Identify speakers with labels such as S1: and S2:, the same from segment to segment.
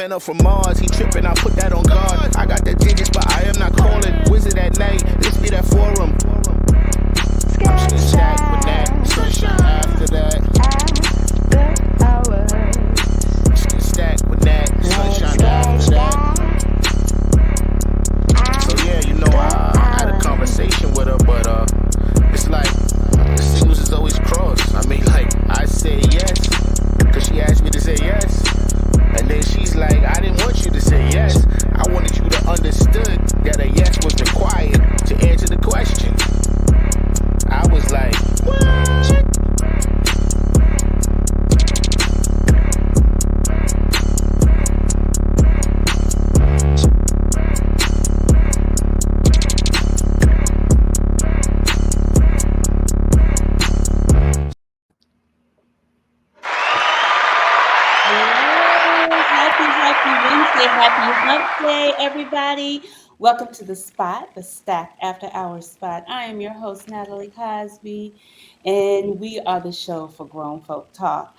S1: Man up from Mars, he tripping, I put that on guard. I got the digits, but I am not calling. Wizard at night, this be that forum. I'm still stacked with that. Sunshine after that. Still stacked with that. Sunshine after that. So yeah, you know, I had a conversation with her, but it's like the signals is always crossed. I mean, like, I say yes, cause she asked me to say yes. And then she's like, I didn't want you to say yes. I wanted you to understood that a yes was required to answer the question. I was like, what?
S2: Happy Hump Day, everybody. Welcome to The Spot, the Stack After Hours Spot. I am your host, Natalie Cosby, and we are the show for grown folk talk.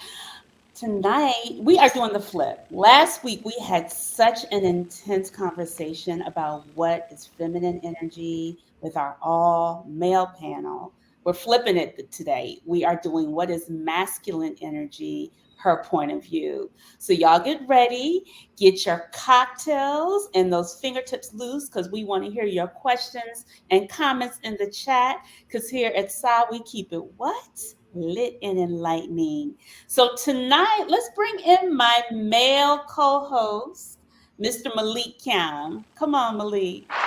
S2: Tonight, we are doing the flip. Last week, we had such an intense conversation about what is feminine energy with our all male panel. We're flipping it today. We are doing what is masculine energy, her point of view. So, y'all get ready, get your cocktails and those fingertips loose because we want to hear your questions and comments in the chat. Because here at SAA, we keep it what? Lit and enlightening. So tonight, let's bring in my male co-host, Mr. Malik Kam. Come on, Malik. I'm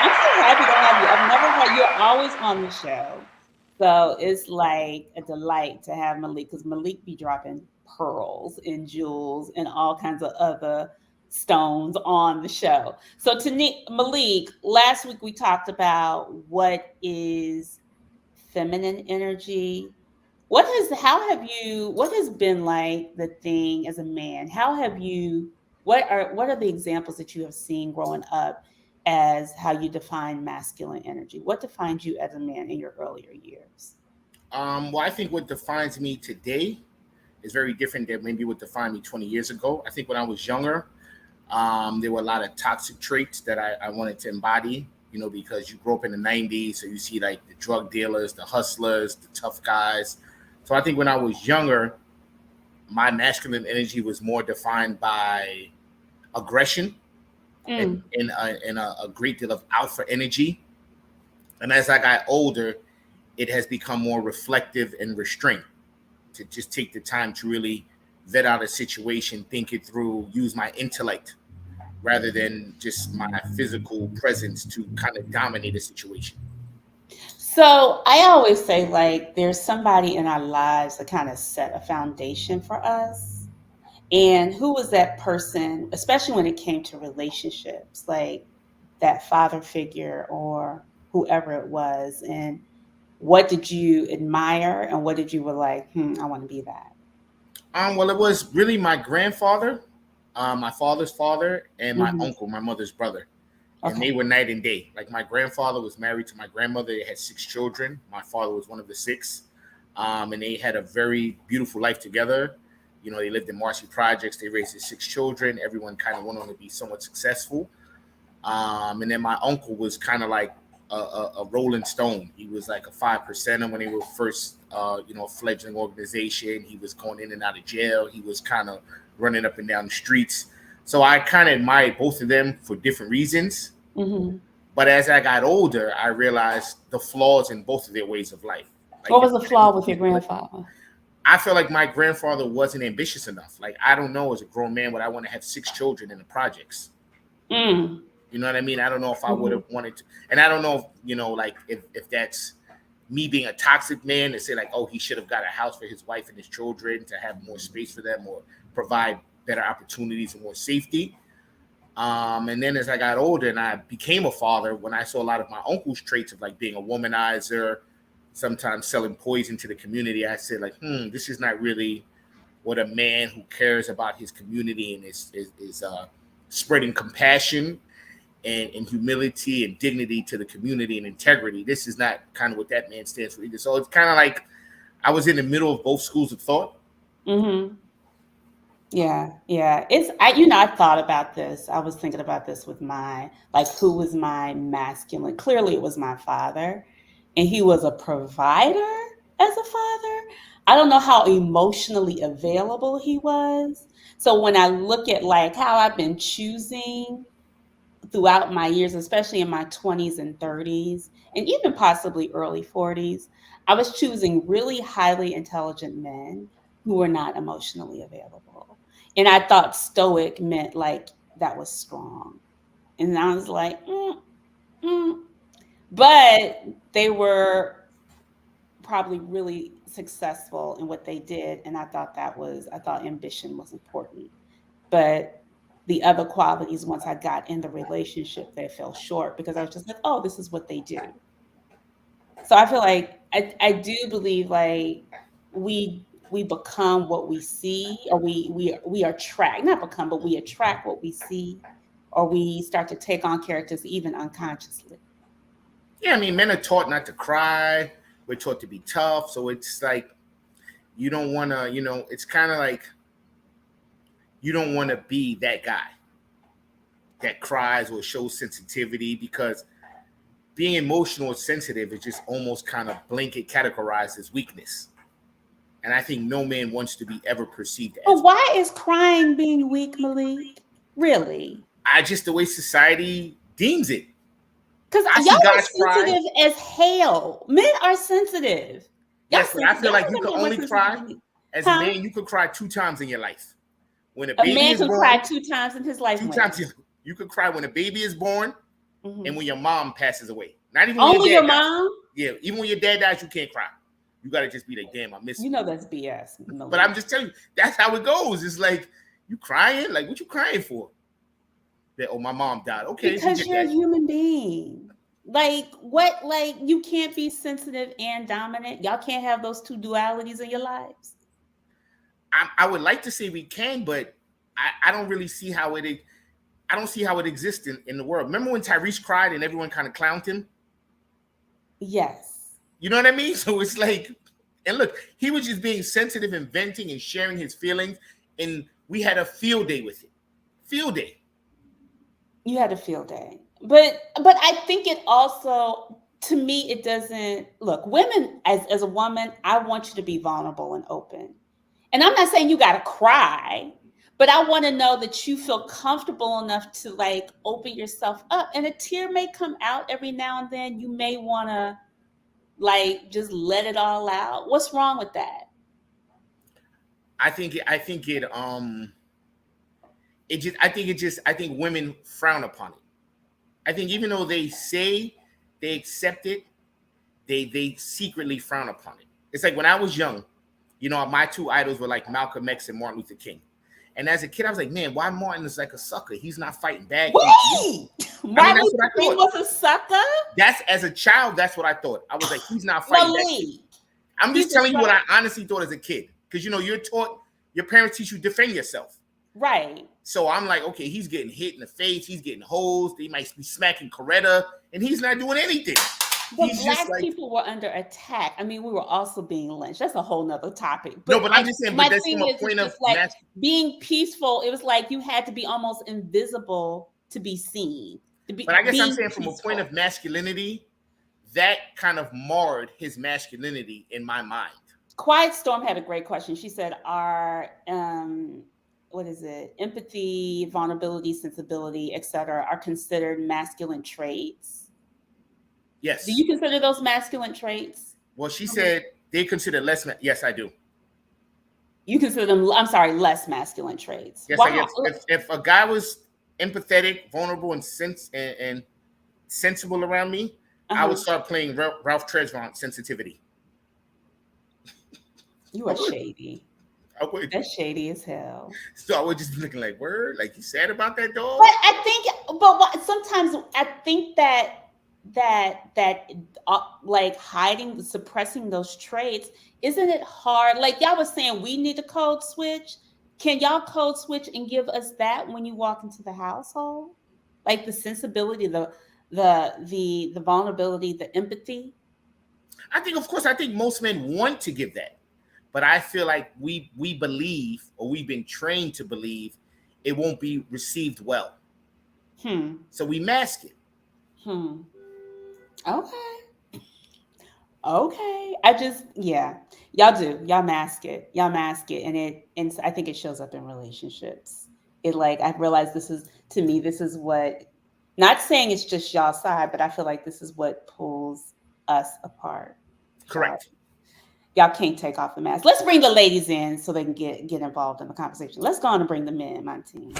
S2: so happy to have you. I've never had you're always on the show. So it's like a delight to have Malik because Malik be dropping pearls and jewels and all kinds of other stones on the show. So to Malik, last week we talked about what is feminine energy. What has been like the thing as a man? What are the examples that you have seen growing up as how you define masculine energy? What defines you as a man in your earlier years?
S3: Well, I think what defines me today is very different than maybe what defined me 20 years ago. I think when I was younger, there were a lot of toxic traits that I wanted to embody, because you grew up in the 90s. So you see like the drug dealers, the hustlers, the tough guys. So I think when I was younger, my masculine energy was more defined by aggression and a great deal of alpha energy. And as I got older, it has become more reflective and restraint, to just take the time to really vet out a situation, think it through, use my intellect rather than just my physical presence to kind of dominate a situation.
S2: So I always say like there's somebody in our lives that kind of set a foundation for us. And who was that person, especially when it came to relationships, like that father figure or whoever it was? And what did you admire and what did you were like, I want to be that?
S3: Well, it was really my grandfather, my father's father, and my
S2: Hmm.
S3: uncle, my mother's brother. And they
S2: Okay.
S3: were night and day. Like my grandfather was married to my grandmother. They had 6 children. My father was one of the 6. And they had a very beautiful life together. They lived in Marcy Projects. They raised their 6 children. Everyone kind of went on to be somewhat successful. And then my uncle was kind of like a rolling stone. He was like a 5%er when they were first, fledgling organization. He was going in and out of jail. He was kind of running up and down the streets. So I kind of admired both of them for different reasons.
S2: Hmm.
S3: But as I got older, I realized the flaws in both of their ways of life.
S2: What was the flaw with your grandfather?
S3: I feel like my grandfather wasn't ambitious enough. Like, I don't know, as a grown man, would I want to have 6 children in the projects?
S2: Mm.
S3: You know what I mean? I don't know if I would
S2: Hmm.
S3: have wanted to. And I don't know, if that's me being a toxic man to say like, oh, he should have got a house for his wife and his children to have more space for them or provide better opportunities and more safety. And then as I got older and I became a father, when I saw a lot of my uncle's traits of like being a womanizer, sometimes selling poison to the community, I said like, this is not really what a man who cares about his community and is spreading compassion and humility and dignity to the community and integrity. This is not kind of what that man stands for either. So it's kind of like I was in the middle of both schools of thought.
S2: Hmm. Yeah. I thought about this. I was thinking about this with who was my masculine? Clearly, it was my father, and he was a provider as a father. I don't know how emotionally available he was. So when I look at like how I've been choosing throughout my years, especially in my 20s and 30s, and even possibly early 40s, I was choosing really highly intelligent men who were not emotionally available. And I thought stoic meant like that was strong. And I was like, mm. But they were probably really successful in what they did. And I thought ambition was important. But the other qualities, once I got in the relationship, they fell short because I was just like, oh, this is what they do. So I feel like I do believe like we become what we see, or we attract, not become, but we attract what we see, or we start to take on characters even unconsciously.
S3: Yeah, I mean, men are taught not to cry. We're taught to be tough. So it's like you don't want to, it's kind of like you don't want to be that guy that cries or shows sensitivity, because being emotional or sensitive is just almost kind of blanket categorized as weakness. And I think no man wants to be ever perceived
S2: But
S3: as.
S2: why is crying being weak, Malik? Really?
S3: I just the way society deems it.
S2: Because
S3: I
S2: y'all
S3: see
S2: are
S3: guys cry.
S2: sensitive as hell. Men are sensitive. Y'all
S3: Yes, but I
S2: sensitive.
S3: feel
S2: Y'all
S3: like
S2: think
S3: you
S2: I'm
S3: could
S2: getting more
S3: only
S2: sensitive
S3: cry
S2: than you.
S3: as a
S2: Huh?
S3: man. You could cry 2 times in your life. When a
S2: A
S3: baby
S2: man
S3: is
S2: can cry
S3: born,
S2: 2 times in his life.
S3: two
S2: When?
S3: times you could cry when a baby is born and
S2: Hmm.
S3: when your mom passes away. Not even when your
S2: Only your
S3: dad dies.
S2: mom?
S3: Yeah, even when your dad dies, you can't cry. You gotta just be like, damn, I miss
S2: You
S3: him.
S2: know that's BS,
S3: But I'm
S2: Malik.
S3: just telling you, that's how it goes. It's like you crying, like what you crying for? That my mom died. Okay, we
S2: Because
S3: get
S2: you're a
S3: that.
S2: human being. Like what? Like you can't be sensitive and dominant. Y'all can't have those two dualities in your lives.
S3: I would like to say we can, but I don't really see how it. I don't see how it exists in the world. Remember when Tyrese cried and everyone kind of clowned him?
S2: Yes.
S3: You know what I mean? So it's like, and look, he was just being sensitive and venting and sharing his feelings, and we had a field day with it. Field day.
S2: You had a field day. But I think it also, to me, it doesn't look, women, as a woman, I want you to be vulnerable and open. And I'm not saying you gotta cry, but I want to know that you feel comfortable enough to like open yourself up. And a tear may come out every now and then. You may wanna like just let it all out. What's wrong with that?
S3: I think women frown upon it. I think even though they say they accept it, they secretly frown upon it. It's like when I was young, my two idols were like Malcolm X and Martin Luther King. And as a kid, I was like, man, why Martin is like a sucker? He's not fighting bad.
S2: Wait!
S3: I mean,
S2: Martin
S3: that's what
S2: Luther
S3: I
S2: King
S3: thought.
S2: was a sucker?
S3: That's as a child, that's what I thought. I was like, he's not fighting back.
S2: Malik.
S3: I'm just
S2: He's a
S3: telling you what I
S2: sucker.
S3: honestly thought as a kid. Because you're taught, your parents teach you to defend yourself.
S2: Right.
S3: So I'm like, okay, he's getting hit in the face, he's getting hosed, they might be smacking Coretta, and he's not doing anything.
S2: But
S3: He's just
S2: black
S3: like,
S2: people were under attack. I mean, we were also being lynched. That's a whole nother topic.
S3: no,
S2: But
S3: but I'm just saying,
S2: my
S3: but that's from
S2: thing
S3: a
S2: is, it's
S3: point of
S2: just like being peaceful. It was like you had to be almost invisible to be seen. To be
S3: but I guess I'm
S2: being
S3: saying from a point
S2: peaceful.
S3: of masculinity, that kind of marred his masculinity in my mind.
S2: Quiet Storm had a great question. She said, "Are what is it? Empathy, vulnerability, sensibility, etc., are considered masculine traits? Do
S3: Yes.
S2: you consider those masculine traits?"
S3: Well, she said they consider less. Yes, I do.
S2: You consider them, I'm sorry, less masculine traits.
S3: Yes, I
S2: Wow.
S3: guess if a guy was empathetic, vulnerable, and sensible around me, I would
S2: Uh-huh.
S3: start playing Ralph Tresvant sensitivity.
S2: You
S3: I
S2: are
S3: would.
S2: shady.
S3: I would.
S2: That's shady as hell.
S3: So I would just be looking like, word, like you sad about that
S2: But
S3: dog?
S2: I think, sometimes I think that like hiding, suppressing those traits, isn't it hard? Like y'all was saying, we need to code switch. Can y'all code switch and give us that when you walk into the household? Like the sensibility, the vulnerability, the empathy.
S3: I think, of course, I think most men want to give that. But I feel like we believe, or we've been trained to believe, it won't be received well. So we mask it.
S2: Okay. Okay. Y'all mask it. Y'all mask it. And I think it shows up in relationships. It like, I realize to me, this is what, not saying it's just y'all side, but I feel like this is what pulls us apart.
S3: Correct.
S2: Y'all can't take off the mask. Let's bring the ladies in so they can get involved in the conversation. Let's go on and bring the men, my team.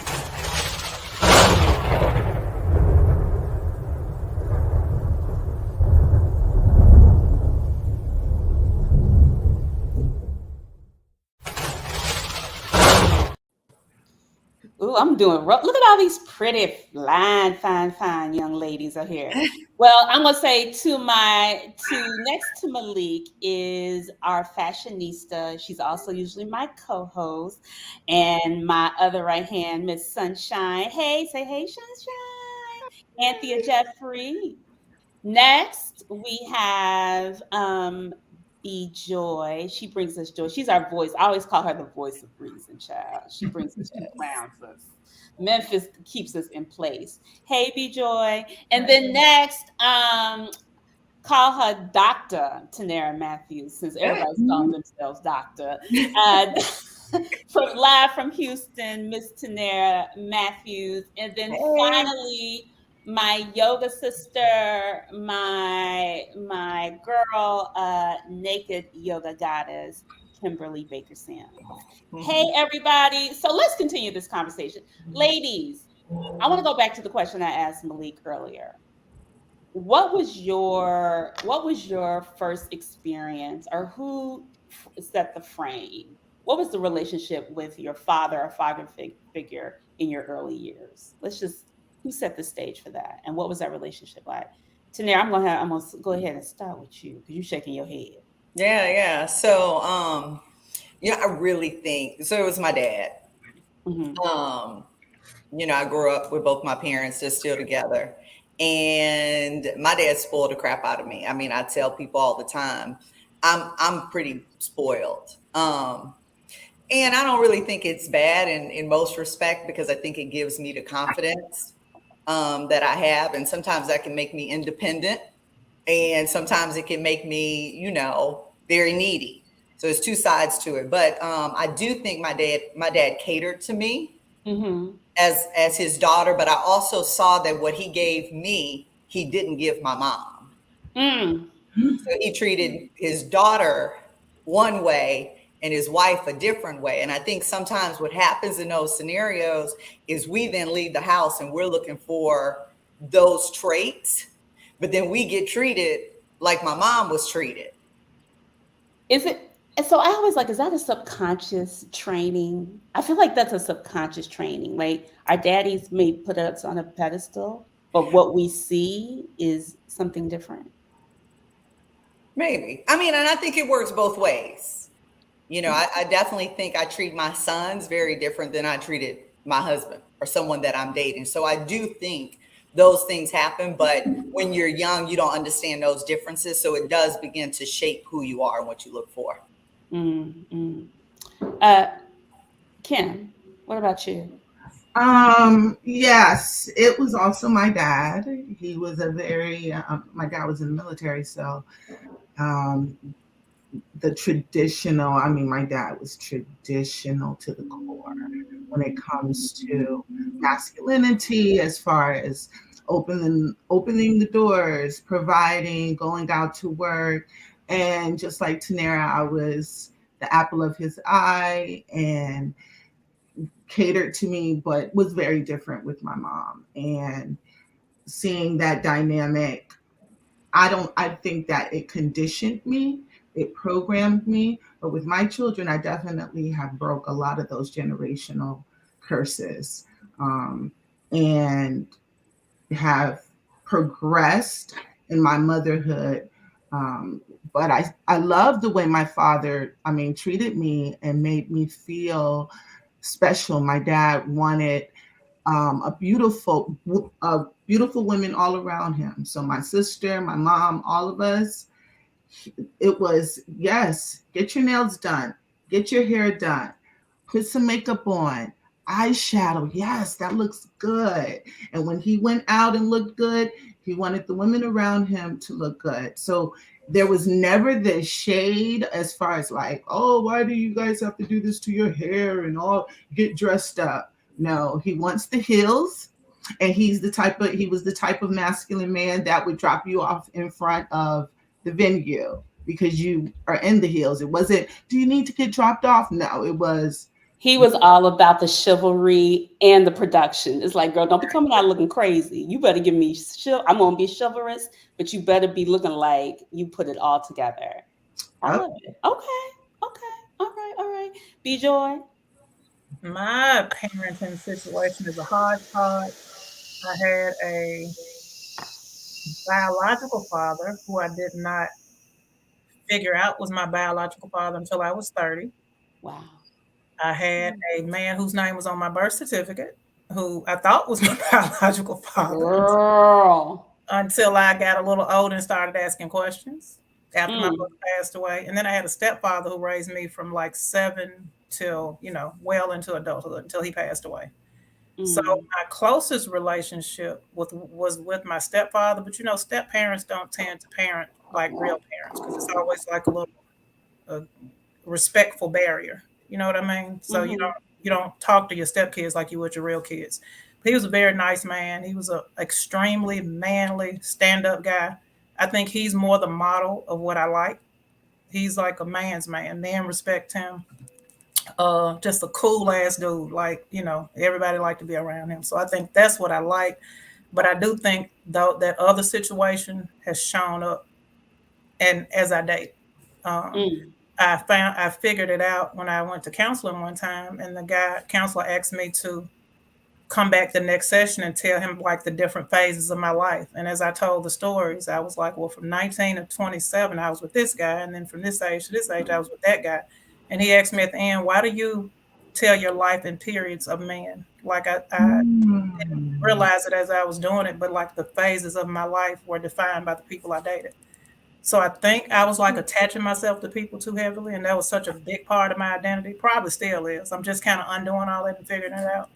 S2: Ooh, I'm doing rough. Look at all these pretty, fine young ladies are here. Well, I'm gonna say next to Malik is our fashionista. She's also usually my co-host, and my other right hand, Miss Sunshine. Hey, say hey, Sunshine. Anthea Jeffrey. Next, we have B Joy. She brings us joy. She's our voice. I always call her the voice of reason, child. She brings us grounds us. Memphis keeps us in place. Hey, B Joy. And then next, call her Dr. Tanera Matthews, since everybody's calling themselves Doctor. Live from Houston, Miss Tanera Matthews. And then finally, my yoga sister, my girl, naked yoga goddess, Kimberly Baker Sam. Hey, everybody. So let's continue this conversation. Ladies, I want to go back to the question I asked Malik earlier. What was your first experience, or who set the frame? What was the relationship with your father or father figure in your early years? Who set the stage for that, and what was that relationship like? Tanera, I'm gonna go ahead and start with you because you're shaking your head.
S4: Yeah. So, I really think so. It was my dad. I grew up with both my parents. They're still together, and my dad spoiled the crap out of me. I mean, I tell people all the time, I'm pretty spoiled. And I don't really think it's bad in most respect, because I think it gives me the confidence that I have. And sometimes that can make me independent, and sometimes it can make me, very needy. So there's two sides to it. But I do think my dad catered to me as his daughter. But I also saw that what he gave me, he didn't give my mom. So he treated his daughter one way and his wife a different way. And I think sometimes what happens in those scenarios is we then leave the house and we're looking for those traits, but then we get treated like my mom was treated.
S2: So I always is that a subconscious training? I feel like that's a subconscious training. Like, our daddies may put us on a pedestal, but what we see is something different.
S4: Maybe. I mean, and I think it works both ways. I definitely think I treat my sons very different than I treated my husband or someone that I'm dating. So I do think those things happen, but when you're young, you don't understand those differences. So it does begin to shape who you are and what you look for.
S2: Kim, what about you?
S5: Yes, it was also my dad. He was my dad was in the military. So, the traditional, my dad was traditional to the core when it comes to masculinity, as far as opening the doors, providing, going out to work. And just like Tanera, I was the apple of his eye and catered to me, but was very different with my mom. And seeing that dynamic, I think that it conditioned me. It programmed me, but with my children, I definitely have broke a lot of those generational curses, and have progressed in my motherhood. But I love the way my father, treated me and made me feel special. My dad wanted beautiful women all around him. So my sister, my mom, all of us. It was, yes, get your nails done. get your hair done, put some makeup on, eyeshadow. Yes, that looks good. And when he went out and looked good, he wanted the women around him to look good. So there was never this shade as far as like, oh, why do you guys have to do this to your hair and all get dressed up? No, he wants the heels. And he was the type of masculine man that would drop you off in front of the venue because you are in the heels. It wasn't, do you need to get dropped off? No, it was.
S2: He was all about the chivalry and the production. It's like, girl, don't be coming out looking crazy. You better give me I'm gonna be chivalrous, but you better be looking like you put it all together. I love it. Okay. All right. B Joy.
S6: My parenting situation is a hodgepodge. I had a biological father who I did not figure out was my biological father until I was 30.
S2: Wow.
S6: I had a man whose name was on my birth certificate who I thought was my biological father.
S2: Girl.
S6: Until I got a little older and started asking questions after my mother passed away. And then I had a stepfather who raised me from like 7 till, well into adulthood until he passed away. So my closest relationship was with my stepfather, but step parents don't tend to parent like real parents because it's always like a little respectful barrier. You know what I mean? So you don't talk to your stepkids like you would your real kids. But he was a very nice man. He was an extremely manly stand-up guy. I think he's more the model of what I like. He's like a man's man. Men respect him. Just a cool ass dude. Like, everybody liked to be around him. So I think that's what I like. But I do think though that other situation has shown up and as I date. I figured it out when I went to counseling one time, and the counselor asked me to come back the next session and tell him like the different phases of my life. And as I told the stories, I was like, well, from 19 to 27, I was with this guy. And then from this age to this age, I was with that guy. And he asked me at the end, why do you tell your life in periods of men? Like I didn't realize it as I was doing it, but like the phases of my life were defined by the people I dated. So I think I was like attaching myself to people too heavily. And that was such a big part of my identity. Probably still is. I'm just kind of undoing all that and figuring it out.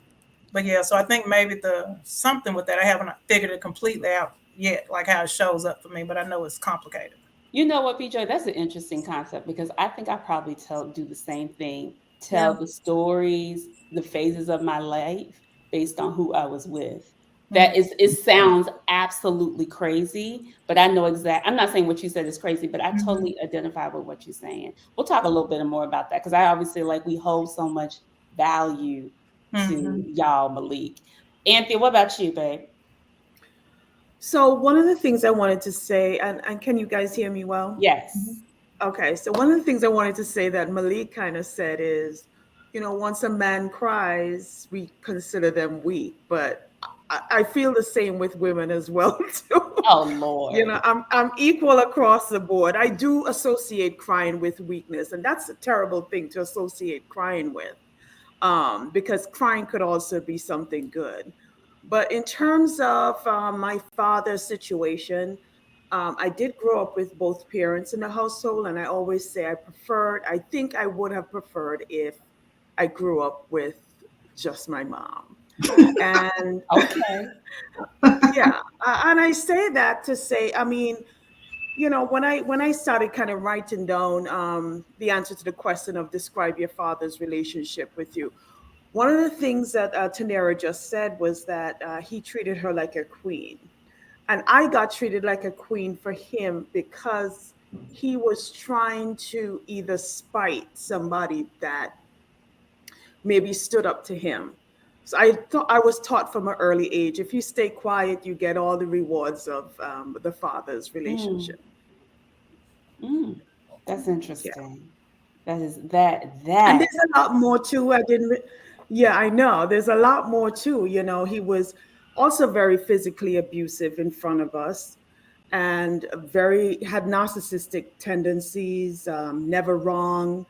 S6: But yeah, so I think maybe something with that, I haven't figured it completely out yet, like how it shows up for me, but I know it's complicated.
S2: You know what, BJ? That's an interesting concept because I think I probably do the same thing. Tell the stories, the phases of my life based on who I was with. It sounds absolutely crazy, but I know I'm not saying what you said is crazy, but I totally identify with what you're saying. We'll talk a little bit more about that because I obviously we hold so much value to y'all, Malik. Anthea, what about you, babe?
S7: So one of the things I wanted to say, and can you guys hear me well?
S2: Yes.
S7: Okay, so one of the things I wanted to say that Malik kind of said is, once a man cries, we consider them weak, but I feel the same with women as well too.
S2: Oh Lord.
S7: I'm equal across the board. I do associate crying with weakness, and that's a terrible thing to associate crying with, because crying could also be something good. But in terms of my father's situation, I did grow up with both parents in the household, and I always say I think I would have preferred if I grew up with just my mom. And
S2: okay.
S7: Yeah, and I say that to say, I mean, when I started kind of writing down the answer to the question of describe your father's relationship with you, one of the things that Tanera just said was that he treated her like a queen. And I got treated like a queen for him because he was trying to either spite somebody that maybe stood up to him. So I was taught from an early age, if you stay quiet, you get all the rewards of the father's relationship.
S2: That's interesting.
S7: Yeah.
S2: That.
S7: And there's a lot more too. I know. There's a lot more too. He was also very physically abusive in front of us, and had narcissistic tendencies, never wrong.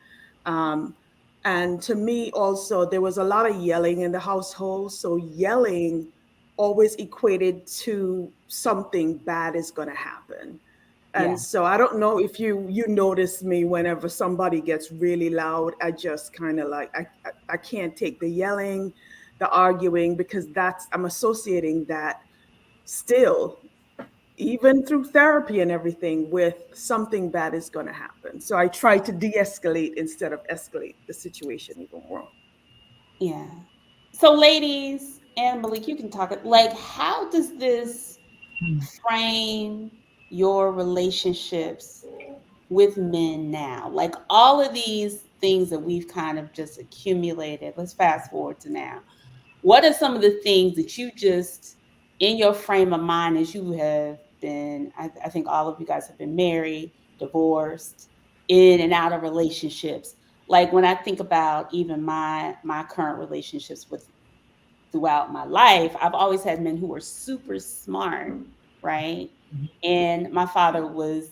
S7: And to me also, there was a lot of yelling in the household. So yelling always equated to something bad is going to happen.
S2: Yeah.
S7: And so I don't know if you notice me whenever somebody gets really loud. I just kind of like I can't take the yelling, the arguing, because I'm associating that still, even through therapy and everything, with something bad is going to happen. So I try to de-escalate instead of escalate the situation even more.
S2: Yeah. So, ladies, and Malik, you can talk. Like, how does this frame your relationships with men now? Like, all of these things that we've kind of just accumulated. Let's fast forward to now. What are some of the things that you just, in your frame of mind, as you have been, I think all of you guys have been married, divorced, in and out of relationships. Like when I think about even my current relationships with throughout my life, I've always had men who were super smart, right? And my father was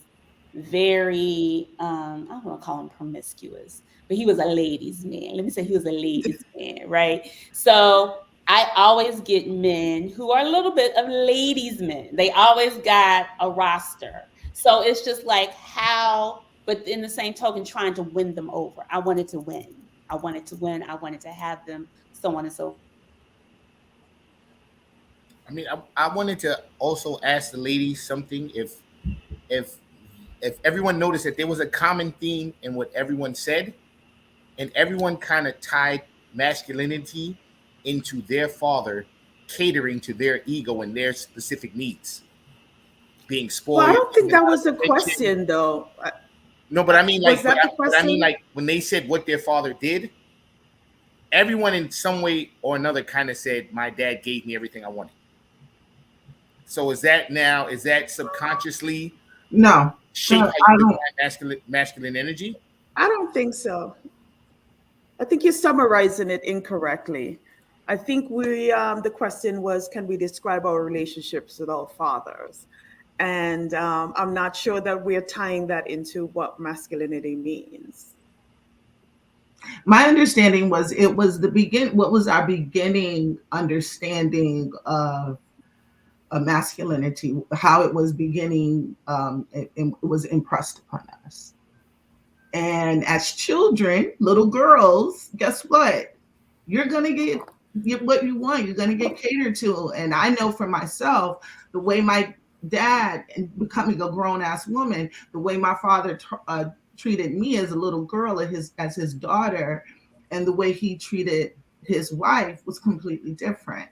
S2: very, I don't want to call him promiscuous, but he was a ladies' man. Let me say he was a ladies' man, right? So I always get men who are a little bit of ladies' men. They always got a roster. So it's just like how, but in the same token, trying to win them over. I wanted to win. I wanted to win. I wanted to have them, so on and so.
S3: I mean, I wanted to also ask the ladies something. If if everyone noticed that there was a common theme in what everyone said, and everyone kind of tied masculinity into their father catering to their ego and their specific needs, being
S7: Well, I
S3: spoiled,
S7: don't think
S3: giving
S7: that
S3: out
S7: was the
S3: attention.
S7: question, though.
S3: No, but I mean,
S7: Was
S3: like,
S7: that the
S3: but I mean,
S7: question?
S3: like, when they said what their father did, everyone in some way or another kind of said, "My dad gave me everything I wanted." So is that subconsciously
S5: No,
S3: shape how
S5: I
S3: you
S5: don't.
S3: define masculine energy?
S7: I don't think so. I think you're summarizing it incorrectly. I think the question was, can we describe our relationships with our fathers? And I'm not sure that we're tying that into what masculinity means.
S5: My understanding was it was the begin. What was our beginning understanding of masculinity? How it was beginning. It was impressed upon us. And as children, little girls, guess what? You're gonna get what you want. You're gonna get catered to. And I know for myself, the way my dad, and becoming a grown ass woman, the way my father treated me as a little girl, as his daughter, and the way he treated his wife was completely different.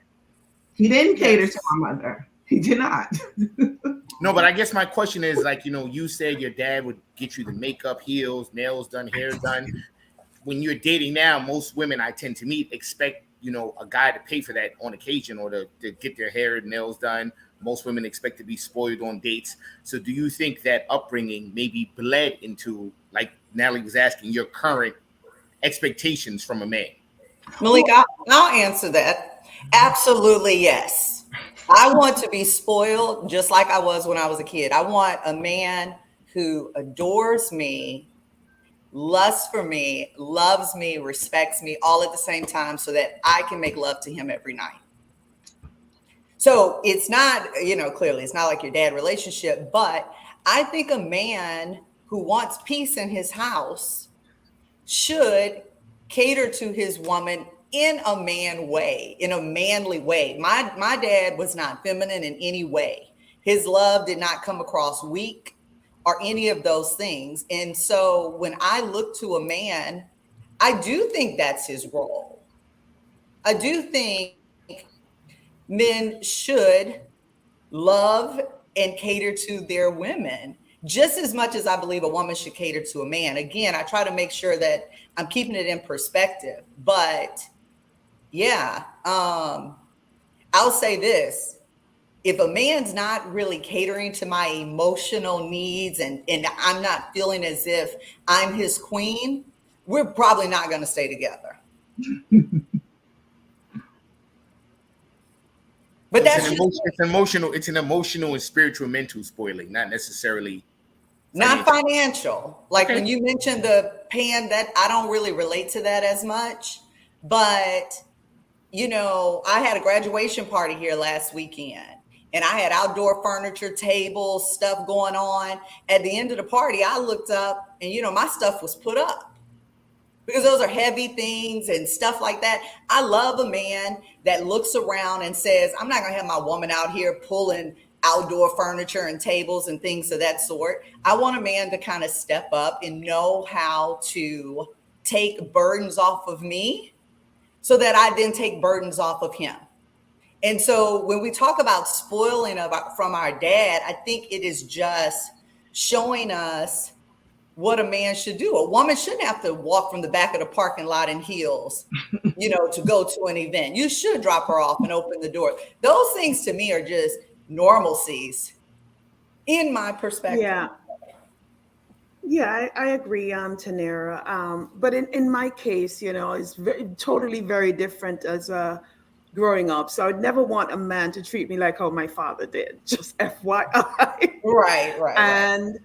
S5: He didn't cater to
S7: Yes.
S5: my mother. He did not.
S3: No, but I guess my question is, like, you said your dad would get you the makeup, heels, nails done, hair done. When you're dating now, most women I tend to meet expect, a guy to pay for that on occasion, or to get their hair and nails done. Most women expect to be spoiled on dates. So do you think that upbringing maybe bled into, like Natalie was asking, your current expectations from a man?
S4: Malik, I'll answer that. Absolutely, yes. I want to be spoiled just like I was when I was a kid. I want a man who adores me, lusts for me, loves me, respects me all at the same time so that I can make love to him every night. So it's not, clearly it's not like your dad relationship, but I think a man who wants peace in his house should cater to his woman in a man way, in a manly way. My dad was not feminine in any way. His love did not come across weak or any of those things. And so when I look to a man, I do think that's his role. I do think men should love and cater to their women just as much as I believe a woman should cater to a man. Again, I try to make sure that I'm keeping it in perspective. But yeah, I'll say this. If a man's not really catering to my emotional needs and I'm not feeling as if I'm his queen, we're probably not going to stay together. But
S3: It's an emotional and spiritual, mental spoiling, not necessarily
S4: not financial. Like
S3: Okay.
S4: when you mentioned the pan, that I don't really relate to that as much. But I had a graduation party here last weekend, and I had outdoor furniture, tables, stuff going on. At the end of the party, I looked up and, my stuff was put up because those are heavy things and stuff like that. I love a man that looks around and says, I'm not going to have my woman out here pulling outdoor furniture and tables and things of that sort. I want a man to kind of step up and know how to take burdens off of me so that I then take burdens off of him. And so when we talk about spoiling from our dad, I think it is just showing us what a man should do. A woman shouldn't have to walk from the back of the parking lot in heels, to go to an event. You should drop her off and open the door. Those things to me are just normalcies in my perspective.
S7: Yeah, I agree, Tanera. But in my case, it's totally very different as growing up. So I'd never want a man to treat me like how my father did, just FYI.
S4: Right.
S7: And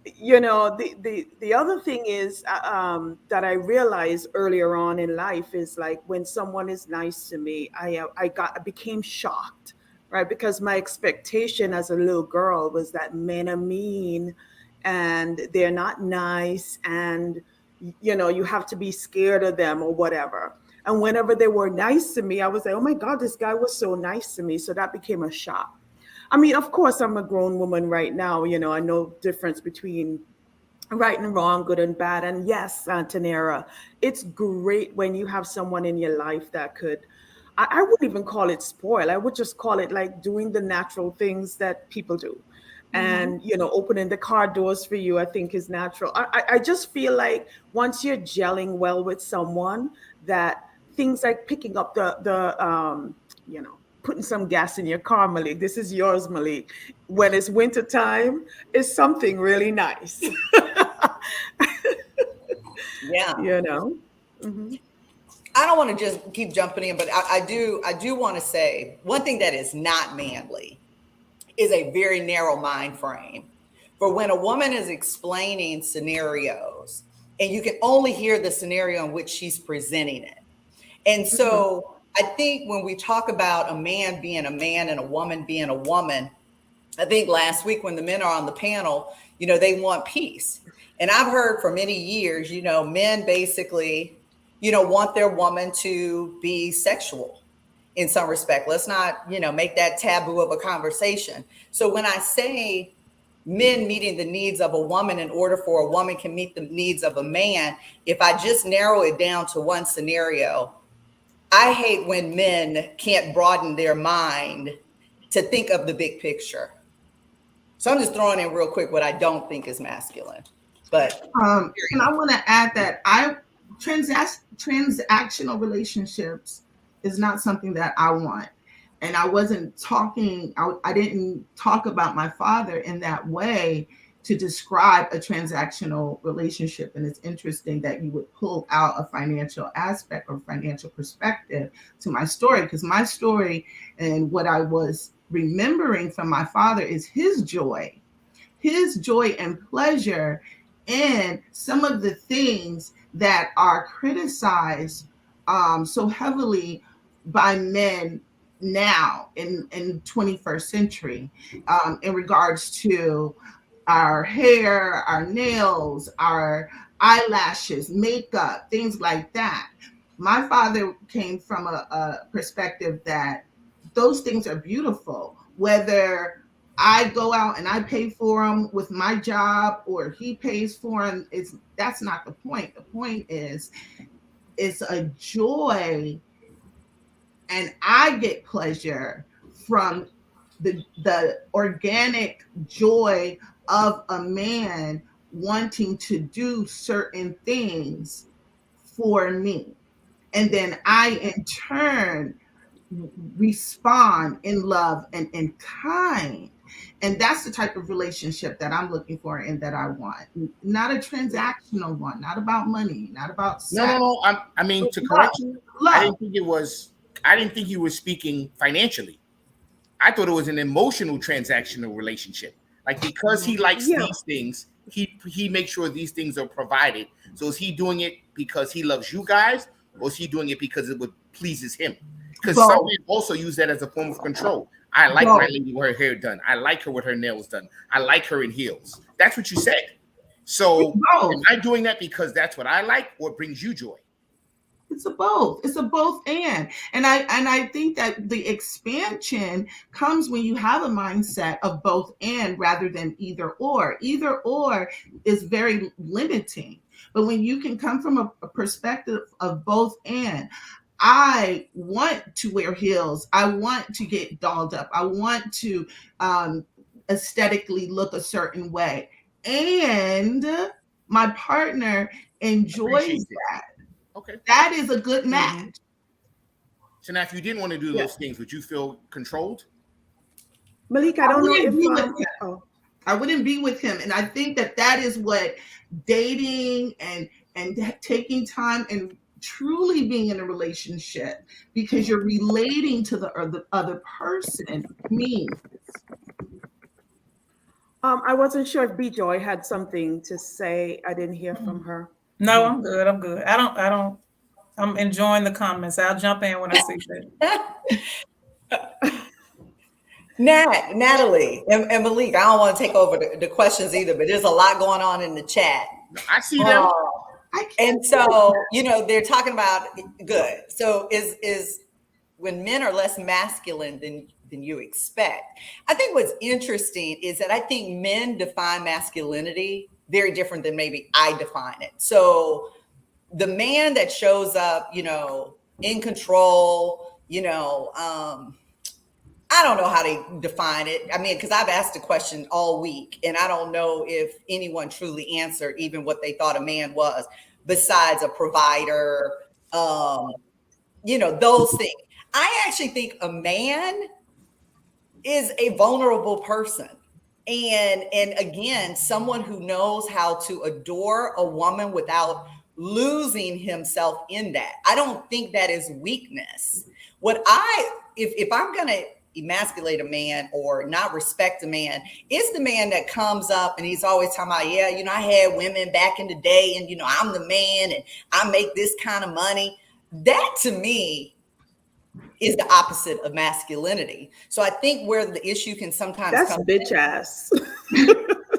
S7: the other thing is that I realized earlier on in life is like when someone is nice to me, I became shocked, right? Because my expectation as a little girl was that men are mean and they're not nice, and you have to be scared of them or whatever. And whenever they were nice to me, I was like, oh my God, this guy was so nice to me. So that became a shock. I mean, of course, I'm a grown woman right now. I know difference between right and wrong, good and bad. And yes, Tanera, it's great when you have someone in your life that could, I wouldn't even call it spoil. I would just call it like doing the natural things that people do. And, opening the car doors for you, I think is natural. I just feel like once you're gelling well with someone, that things like picking up the putting some gas in your car, Malik. This is yours, Malik. When it's winter time, is something really nice.
S4: Yeah.
S7: Mm-hmm.
S4: I don't want to just keep jumping in, but I do want to say one thing that is not manly is a very narrow mind frame. For when a woman is explaining scenarios and you can only hear the scenario in which she's presenting it. And so I think when we talk about a man being a man and a woman being a woman, I think last week when the men are on the panel, they want peace. And I've heard for many years, men basically, want their woman to be sexual in some respect. Let's not, make that taboo of a conversation. So when I say men meeting the needs of a woman in order for a woman can meet the needs of a man, if I just narrow it down to one scenario, I hate when men can't broaden their mind to think of the big picture. So I'm just throwing in real quick what I don't think is masculine. But
S5: and I want to add that transactional relationships is not something that I want. And I wasn't talking, I didn't talk about my father in that way to describe a transactional relationship. And it's interesting that you would pull out a financial aspect or financial perspective to my story, because my story and what I was remembering from my father is his joy and pleasure in some of the things that are criticized so heavily by men now in 21st century in regards to our hair, our nails, our eyelashes, makeup, things like that. My father came from a perspective that those things are beautiful, whether I go out and I pay for them with my job or he pays for them. That's not the point. The point is it's a joy, and I get pleasure from the organic joy of a man wanting to do certain things for me. And then I, in turn, respond in love and in kind. And that's the type of relationship that I'm looking for and that I want. Not a transactional one, not about money, not about sex.
S3: No. I mean, to correct you, I didn't think you were speaking financially. I thought it was an emotional transactional relationship. Like, because he likes these things, he makes sure these things are provided. So is he doing it because he loves you guys, or is he doing it because it pleases him? Because some
S5: Both.
S3: men also use that as a form of control. I like
S5: Both.
S3: my lady with her hair done. I like her with her nails done. I like her in heels. That's what you said. So
S5: Both.
S3: am I doing that because that's what I like or brings you joy?
S5: It's a both. It's a both and. And I think that the expansion comes when you have a mindset of both and rather than either or. Either or is very limiting. But when you can come from a perspective of both and, I want to wear heels. I want to get dolled up. I want to aesthetically look a certain way. And my partner enjoys
S3: Appreciate it.
S5: that.
S3: Okay.
S5: That is a good match.
S7: Mm-hmm.
S3: So now, if you didn't want to do those things, would you feel controlled?
S7: Malik, I don't know
S5: wouldn't be with
S7: if
S5: him.
S7: oh.
S5: I wouldn't be with him. And I think that is what dating and taking time and truly being in a relationship, because you're relating to the other person, means.
S7: I wasn't sure if B Joy had something to say. I didn't hear from her.
S6: No, I'm good. I'm good. I'm enjoying the comments. I'll jump in when I see that.
S4: Natalie and Malik, I don't want to take over the questions either, but there's a lot going on in the chat.
S3: I see them.
S4: And so, they're talking about good. So is when men are less masculine than you expect. I think what's interesting is that I think men define masculinity very different than maybe I define it. So the man that shows up, in control, I don't know how they define it. I mean, because I've asked the question all week and I don't know if anyone truly answered even what they thought a man was, besides a provider, those things. I actually think a man is a vulnerable person. And again, someone who knows how to adore a woman without losing himself in that. I don't think that is weakness. If I'm going to emasculate a man or not respect a man, it's the man that comes up and he's always talking about, I had women back in the day and, I'm the man and I make this kind of money. That to me is the opposite of masculinity. So I think where the issue can sometimes
S7: That's
S4: come
S7: bitch ass.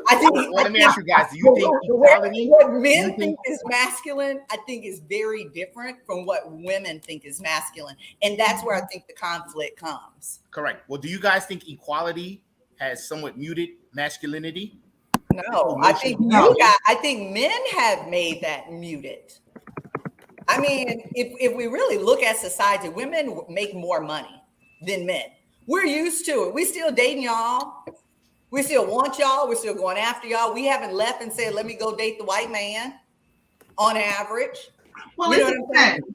S4: I think.
S3: Let me ask you guys: do you think equality?
S4: What men think is masculine, I think, is very different from what women think is masculine, and that's where I think the conflict comes.
S3: Correct. Well, do you guys think equality has somewhat muted masculinity?
S4: No, I think men have made that muted. I mean, if we really look at society, women make more money than men. We're used to it. We still dating y'all. We still want y'all. We're still going after y'all. We haven't left and said, let me go date the white man on average.
S5: Well, it depends.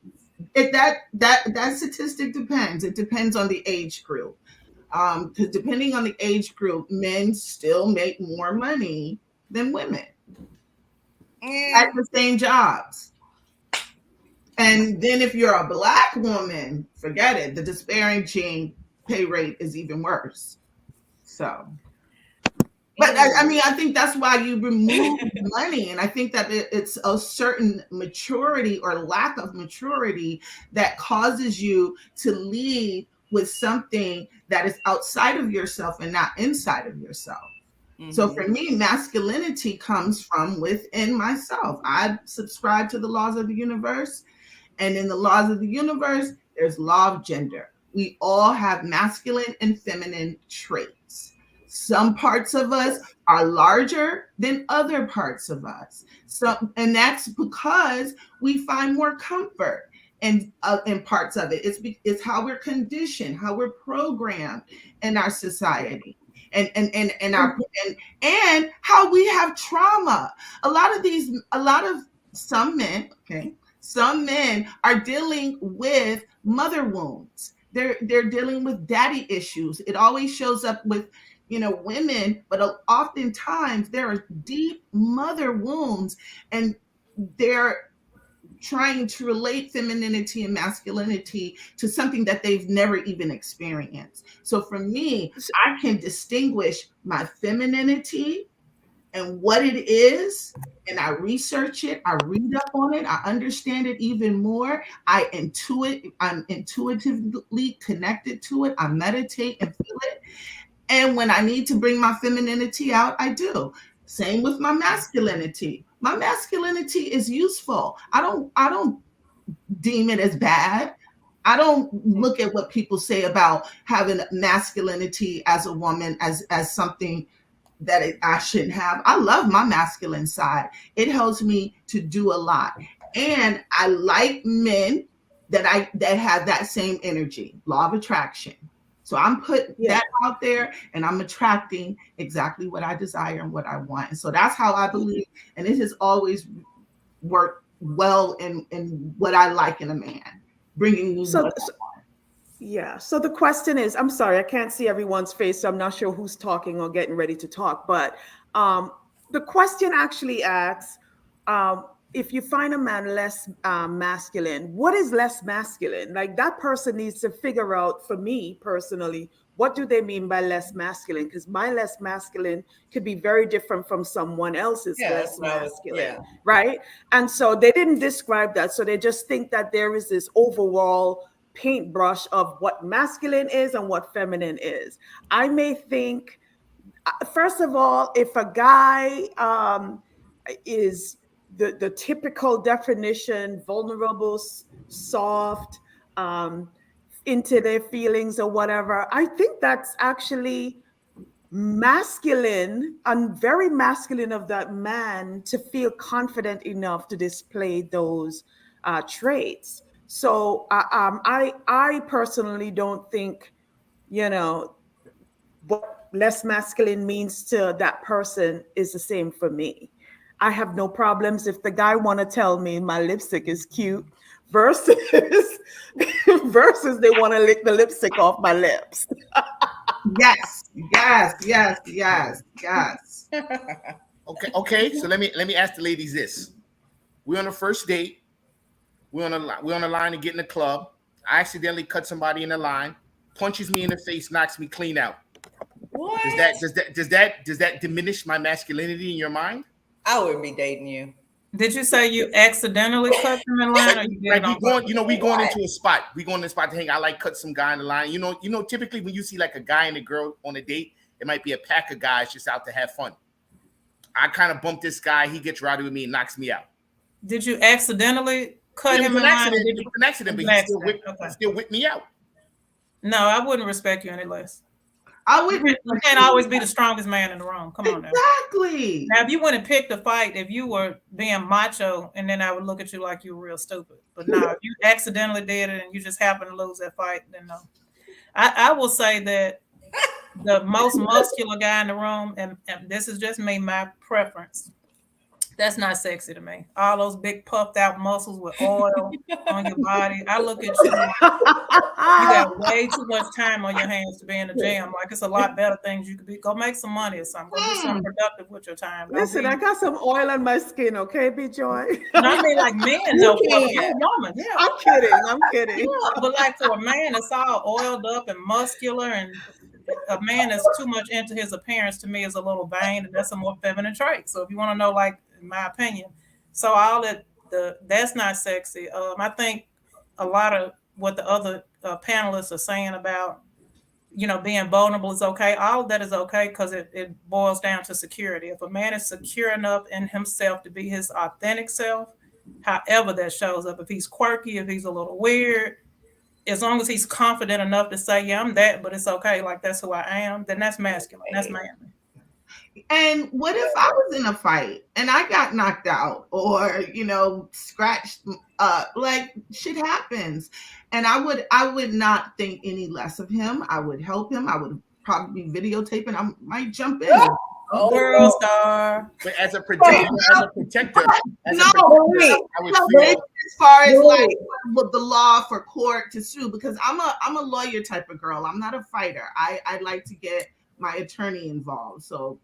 S5: That statistic depends. It depends on the age group. Because depending on the age group, men still make more money than women at the same jobs. And then if you're a Black woman, forget it. The disparaging pay rate is even worse. So, but I think that's why you remove money. And I think that it's a certain maturity or lack of maturity that causes you to lead with something that is outside of yourself and not inside of yourself. Mm-hmm. So for me, masculinity comes from within myself. I subscribe to the laws of the universe. And in the laws of the universe, there's law of gender. We all have masculine and feminine traits. Some parts of us are larger than other parts of us. And that's because we find more comfort in parts of it. It's how we're conditioned, how we're programmed in our society, and how we have trauma. Some men are dealing with mother wounds. They're dealing with daddy issues. It always shows up with, women, but oftentimes there are deep mother wounds, and they're trying to relate femininity and masculinity to something that they've never even experienced. So for me, I can distinguish my femininity and what it is, and I research it, I read up on it, I understand it even more. I'm intuitively connected to it. I meditate and feel it. And when I need to bring my femininity out, I do. Same with my masculinity. My masculinity is useful. I don't deem it as bad. I don't look at what people say about having masculinity as a woman as something that I shouldn't have. I love my masculine side. It helps me to do a lot. And I like men that have that same energy, law of attraction. So I'm putting that out there, and I'm attracting exactly what I desire and what I want. And so that's how I believe, and it has always worked well in what I like in a man, bringing me what I want.
S7: Yeah. So the question is, I'm sorry, I can't see everyone's face, so I'm not sure who's talking or getting ready to talk. But the question actually asks, if you find a man less masculine, what is less masculine? Like, that person needs to figure out, for me personally, what do they mean by less masculine? Because my less masculine could be very different from someone else's less masculine, right? And so they didn't describe that. So they just think that there is this overall paintbrush of what masculine is and what feminine is. I may think, first of all, if a guy is the typical definition, vulnerable, soft, into their feelings or whatever, I think that's actually masculine and very masculine of that man to feel confident enough to display those traits. So I personally don't think, what less masculine means to that person is the same for me. I have no problems if the guy want to tell me my lipstick is cute versus they want to lick the lipstick off my lips.
S5: Yes.
S3: Okay. So let me ask the ladies this: we're on a first date. We're on the line to get in the club. I accidentally cut somebody in the line, punches me in the face, knocks me clean out.
S4: What?
S3: Does that diminish my masculinity in your mind?
S4: I wouldn't be dating you.
S6: Did you say you accidentally cut them in line, or you did
S3: we going into a spot. We going to a spot to hang. I like cut some guy in the line. You know. Typically, when you see like a guy and a girl on a date, it might be a pack of guys just out to have fun. I kind of bump this guy. He gets rowdy with me and knocks me out.
S6: Did you accidentally cut him in line?
S3: It was an accident, but he still whipped me out.
S6: No, I wouldn't respect you any less.
S5: I would.
S6: You can't always be the strongest man in the room. Come on now.
S5: Exactly.
S6: Now, if you wouldn't pick the fight, if you were being macho, and then I would look at you like you were real stupid. But no, if you accidentally did it and you just happen to lose that fight, then no. I will say that the most muscular guy in the room, and this is just me, my preference, that's not sexy to me. All those big puffed out muscles with oil on your body. I look at you, you got way too much time on your hands to be in the gym. Like, it's a lot better things you could be. Go make some money or something. Go do something productive with your time.
S7: Listen, I got some oil on my skin, okay, B-Joy?
S6: No, I mean like men, no, for a woman. Yeah.
S7: I'm kidding.
S6: Yeah, but like for a man, it's all oiled up and muscular, and a man that's too much into his appearance to me is a little vain, and that's a more feminine trait. So if you want to know, like, in my opinion, so all that that's not sexy. I think a lot of what the other panelists are saying about, being vulnerable is okay. All of that is okay because it boils down to security. If a man is secure enough in himself to be his authentic self, however that shows up, if he's quirky, if he's a little weird, as long as he's confident enough to say, yeah, I'm that, but it's okay, like that's who I am, then that's masculine. That's manly.
S5: And what if I was in a fight and I got knocked out or, scratched up? Like, shit happens. And I would not think any less of him. I would help him. I would probably be videotaping. I might jump in.
S6: Girl star.
S3: But as a protector, I would
S5: feel as far as like with the law for court to sue, because I'm a lawyer type of girl. I'm not a fighter. I like to get my attorney involved. So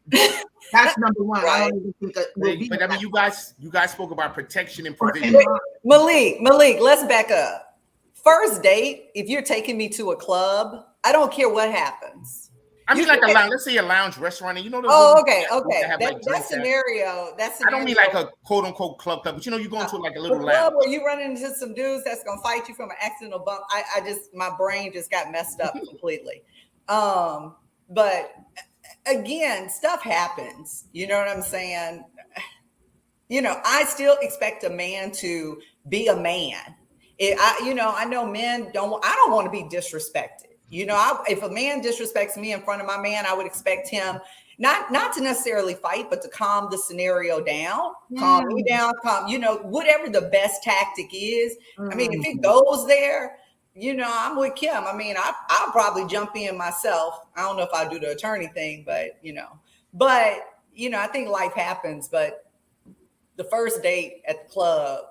S5: that's number one.
S4: Right.
S5: I don't even think
S3: but I mean, you guys spoke about protection and provision.
S4: Malik, let's back up. First date, if you're taking me to a club, I don't care what happens.
S3: I mean, like a lounge. Let's say a lounge restaurant, and you know those.
S4: Oh, okay.
S3: Have, like,
S4: That scenario.
S3: I don't mean like a quote unquote club, but you know, you go into like a little lounge
S4: where you run into some dudes that's gonna fight you from an accidental bump. I just, my brain just got messed up completely. But again, stuff happens. You know what I'm saying? You know, I still expect a man to be a man. I know men don't. I don't want to be disrespected. You know, if a man disrespects me in front of my man, I would expect him not to necessarily fight, but to calm the scenario down, calm me down, whatever the best tactic is. I mean, if it goes there, you know, I'm with Kim. I mean, I'll probably jump in myself. I don't know if I do the attorney thing, but I think life happens. But the first date at the club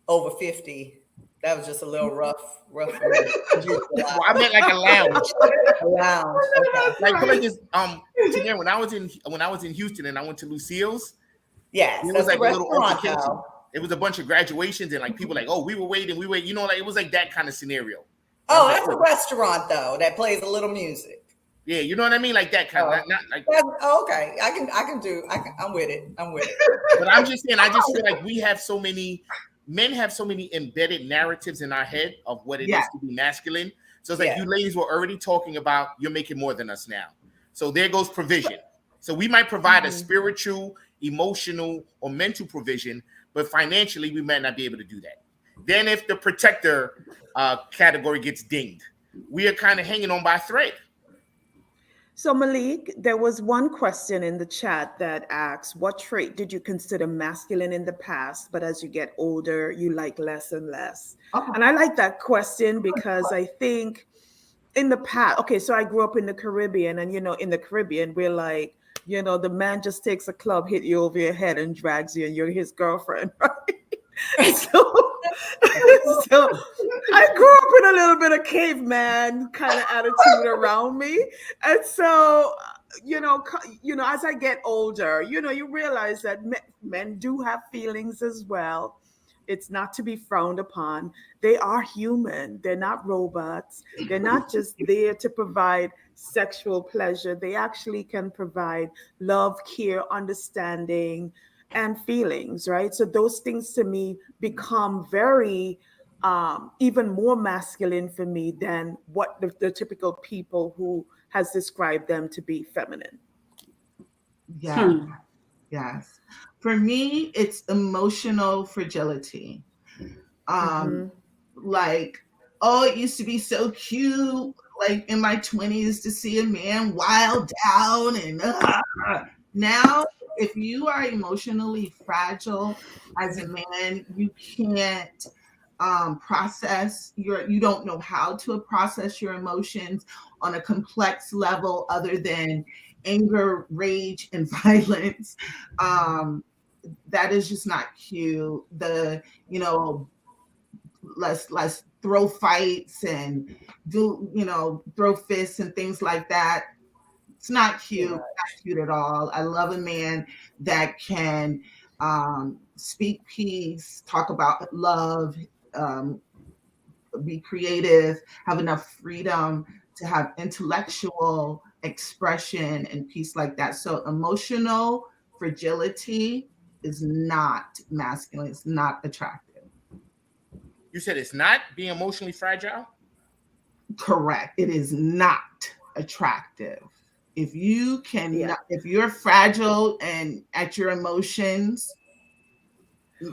S4: over 50, that was just a little rough.
S3: Well, I meant like a lounge.
S4: A lounge. Okay.
S3: Like this. Again, when I was in Houston and I went to Lucille's,
S4: yes,
S3: it was like a little altercation. It was a bunch of graduations and like people like, oh, we were waiting, you know, like it was like that kind of scenario.
S4: Oh, that's a restaurant though that plays a little music.
S3: Yeah, you know what I mean, like that kind of. Not like.
S4: Okay, I'm with it.
S3: But I'm just saying, I just feel like men have so many embedded narratives in our head of what it is to be masculine. So it's like you ladies were already talking about you're making more than us now. So there goes provision. So we might provide a spiritual, emotional, or mental provision, but financially we might not be able to do that. Then if the protector category gets dinged, we are kind of hanging on by a thread.
S7: So Malik, there was one question in the chat that asks, what trait did you consider masculine in the past, but as you get older, you like less and less? And I like that question because I think in the past, okay, so I grew up in the Caribbean, and, you know, in the Caribbean, we're like, you know, the man just takes a club, hit you over your head and drags you, and you're his girlfriend, right? So I grew up in a little bit of caveman kind of attitude around me. And so, you know, as I get older, you know, you realize that men do have feelings as well. It's not to be frowned upon. They are human. They're not robots. They're not just there to provide sexual pleasure. They actually can provide love, care, understanding, and feelings, right? So those things to me become very, even more masculine for me than what the typical people who has described them to be feminine.
S5: Yeah. Yes. For me, it's emotional fragility. Like, oh, it used to be so cute, like in my 20s, to see a man wild out, and now, if you are emotionally fragile as a man, you can't you don't know how to process your emotions on a complex level other than anger, rage, and violence. That is just not cute. Let's throw fights and throw fists and things like that. It's not cute. Not cute at all. I love a man that can speak peace, talk about love, be creative, have enough freedom to have intellectual expression and peace like that. So emotional fragility is not masculine. It's not attractive.
S3: You said it's not being emotionally fragile?
S5: Correct. It is not attractive. If you if you're fragile and at your emotions.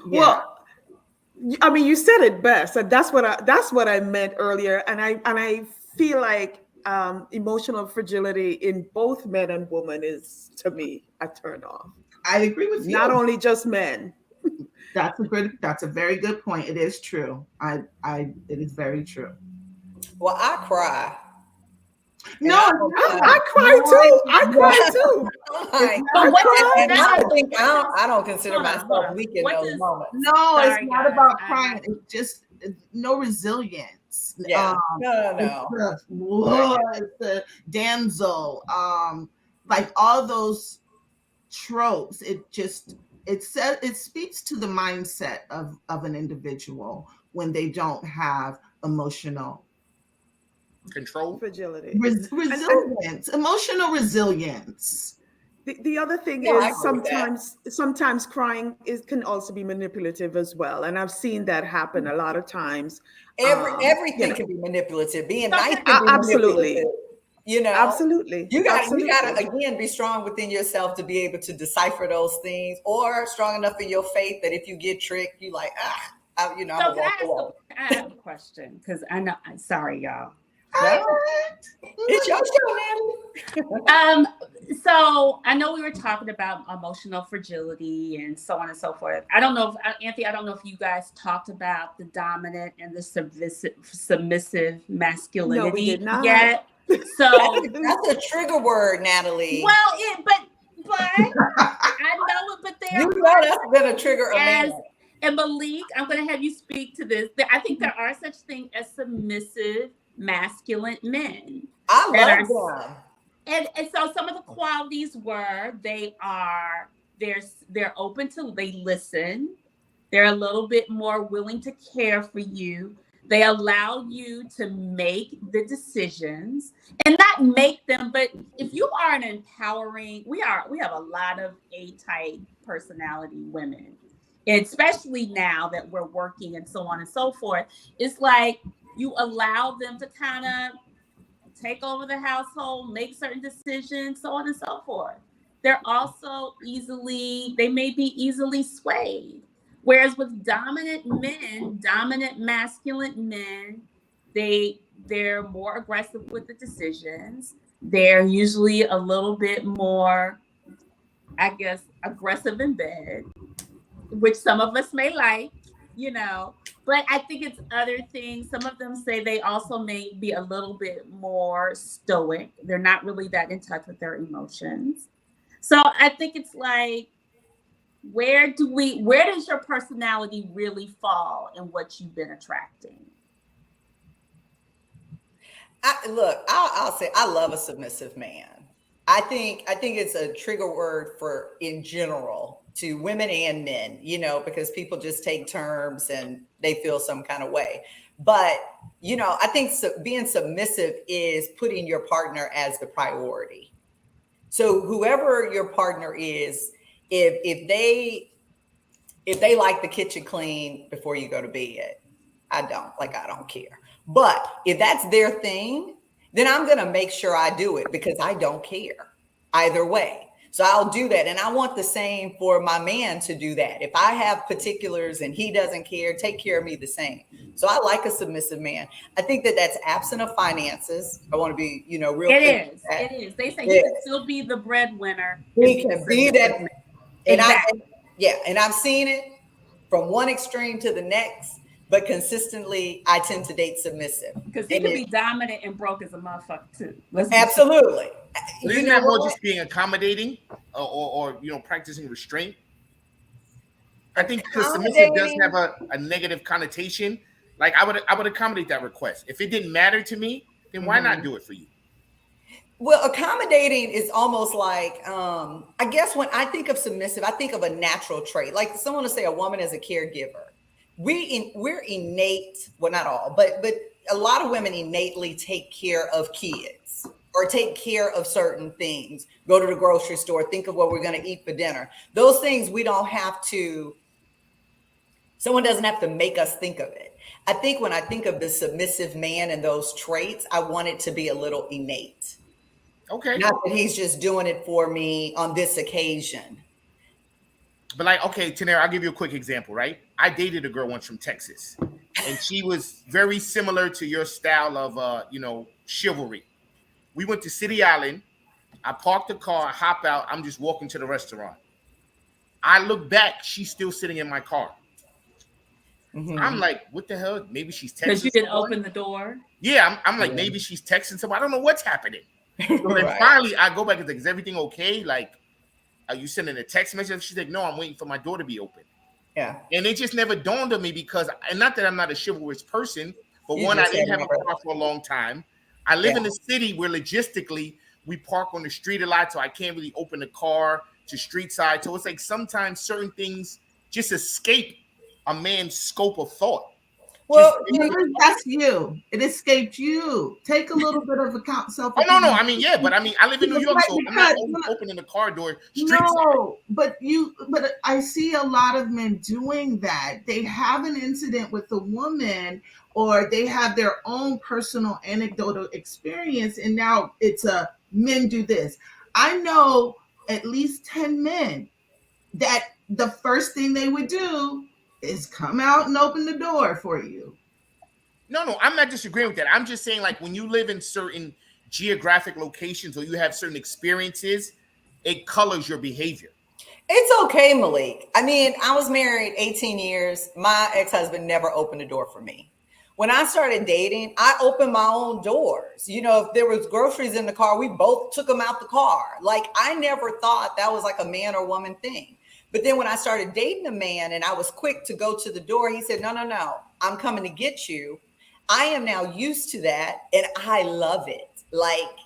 S7: Well, I mean, you said it best. And that's what I meant earlier. And I feel like emotional fragility in both men and women is, to me, a turn off.
S5: I agree with you.
S7: Not only just men.
S5: That's a very good point. It is true. It is very true.
S4: Well, I cry.
S5: No,
S7: I cry too. I cry too.
S4: I don't consider myself weak in those moments.
S5: No, it's not about crying. It's just no resilience.
S4: Yeah. No.
S5: It's the damsel. Like all those tropes. It speaks to the mindset of an individual when they don't have emotional
S3: Control.
S7: Fragility.
S5: Resilience, emotional resilience.
S7: The other thing
S4: Yeah, I
S7: is
S4: agree with that.
S7: sometimes crying can also be manipulative as well, and I've seen that happen a lot of times.
S4: Everything can be manipulative. Being nice
S2: Okay.
S4: can be
S7: Absolutely,
S4: manipulative. You know,
S7: absolutely,
S4: you got
S7: absolutely.
S4: to again be strong within yourself to be able to decipher those things, or strong enough in your faith that if you get tricked, you like I'm
S2: So
S4: gonna walk away.
S2: I have a question because I know. I'm sorry, y'all.
S4: No, it's your show, Natalie.
S2: So I know we were talking about emotional fragility and so on and so forth. I don't know if Anthony, I don't know if you guys talked about the dominant and the submissive masculinity
S7: No, we did not.
S2: yet. So
S4: That's a trigger word, Natalie.
S2: well, but I know it, but there
S4: You know that's gonna trigger a man.
S2: and Malik, I'm going to have you speak to this. I think there are such things as submissive masculine men.
S4: I love them.
S2: And so some of the qualities were they're open to, they listen, they're a little bit more willing to care for you, they allow you to make the decisions and not make them, but if you are an empowering, we have a lot of A-type personality women, especially now that we're working and so on and so forth. It's like you allow them to kind of take over the household, make certain decisions, so on and so forth. They're also they may be easily swayed. Whereas with dominant masculine men, they're more aggressive with the decisions. They're usually a little bit more, I guess, aggressive in bed, which some of us may like, but I think it's other things. Some of them say they also may be a little bit more stoic. They're not really that in touch with their emotions. So I think it's like, where does your personality really fall in what you've been attracting?
S4: I'll say I love a submissive man. I think it's a trigger word for in general to women and men, because people just take terms and they feel some kind of way. But, I think being submissive is putting your partner as the priority. So whoever your partner is, if they like the kitchen clean before you go to bed, I don't care. But if that's their thing, then I'm going to make sure I do it because I don't care either way. So I'll do that. And I want the same for my man to do that. If I have particulars and he doesn't care, take care of me the same. So I like a submissive man. I think that's absent of finances. I want to be, real.
S2: It is. They say he can still be the breadwinner.
S4: He can be that.
S2: Exactly.
S4: And I've seen it from one extreme to the next. But consistently, I tend to date submissive.
S2: Because he can be dominant and broke as a motherfucker too.
S4: Absolutely.
S3: Isn't that more just being accommodating or practicing restraint? I think because submissive does have a negative connotation. Like I would accommodate that request. If it didn't matter to me, then why not do it for you?
S4: Well, accommodating is almost like, I guess when I think of submissive, I think of a natural trait. Like someone will say a woman is a caregiver. We're innate, well, not all, but a lot of women innately take care of kids or take care of certain things. Go to the grocery store, think of what we're going to eat for dinner. Those things we don't have to, someone doesn't have to make us think of it. I think when I think of the submissive man and those traits, I want it to be a little innate.
S3: Okay.
S4: Not that he's just doing it for me on this occasion.
S3: But like, okay, Tanera, I'll give you a quick example, right? I dated a girl once from Texas, and she was very similar to your style of, chivalry. We went to City Island. I parked the car, hop out. I'm just walking to the restaurant. I look back. She's still sitting in my car. Mm-hmm. I'm like, what the hell? Maybe she's texting.
S2: Because you didn't open the door?
S3: Yeah, I'm like, maybe she's texting someone. I don't know what's happening. So then finally, I go back and say, is everything okay? Like, are you sending a text message? She's like, no, I'm waiting for my door to be open.
S4: Yeah.
S3: And it just never dawned on me because, and not that I'm not a chivalrous person, but one, I didn't have a car for a long time. I live in a city where logistically we park on the street a lot, so I can't really open the car to street side. So it's like sometimes certain things just escape a man's scope of thought.
S4: Well,
S5: That's you. It escaped you. Take a little bit of self.
S3: Oh no, I mean, yeah, but I mean, I live in New York, so I'm not
S5: Because
S3: opening the car door street side.
S5: no, but I see a lot of men doing that. They have an incident with a woman, or they have their own personal anecdotal experience, and now it's a men do this. I know at least 10 men that the first thing they would do is come out and open the door for you.
S3: No, I'm not disagreeing with that. I'm just saying, like, when you live in certain geographic locations or you have certain experiences, it colors your behavior.
S4: It's okay, Malik. I mean, I was married 18 years. My ex-husband never opened the door for me. When I started dating, I opened my own doors. You know, if there was groceries in the car, we both took them out the car. Like, I never thought that was like a man or woman thing. But then when I started dating a man and I was quick to go to the door, he said, no, I'm coming to get you. I am now used to that, and I love it. Like,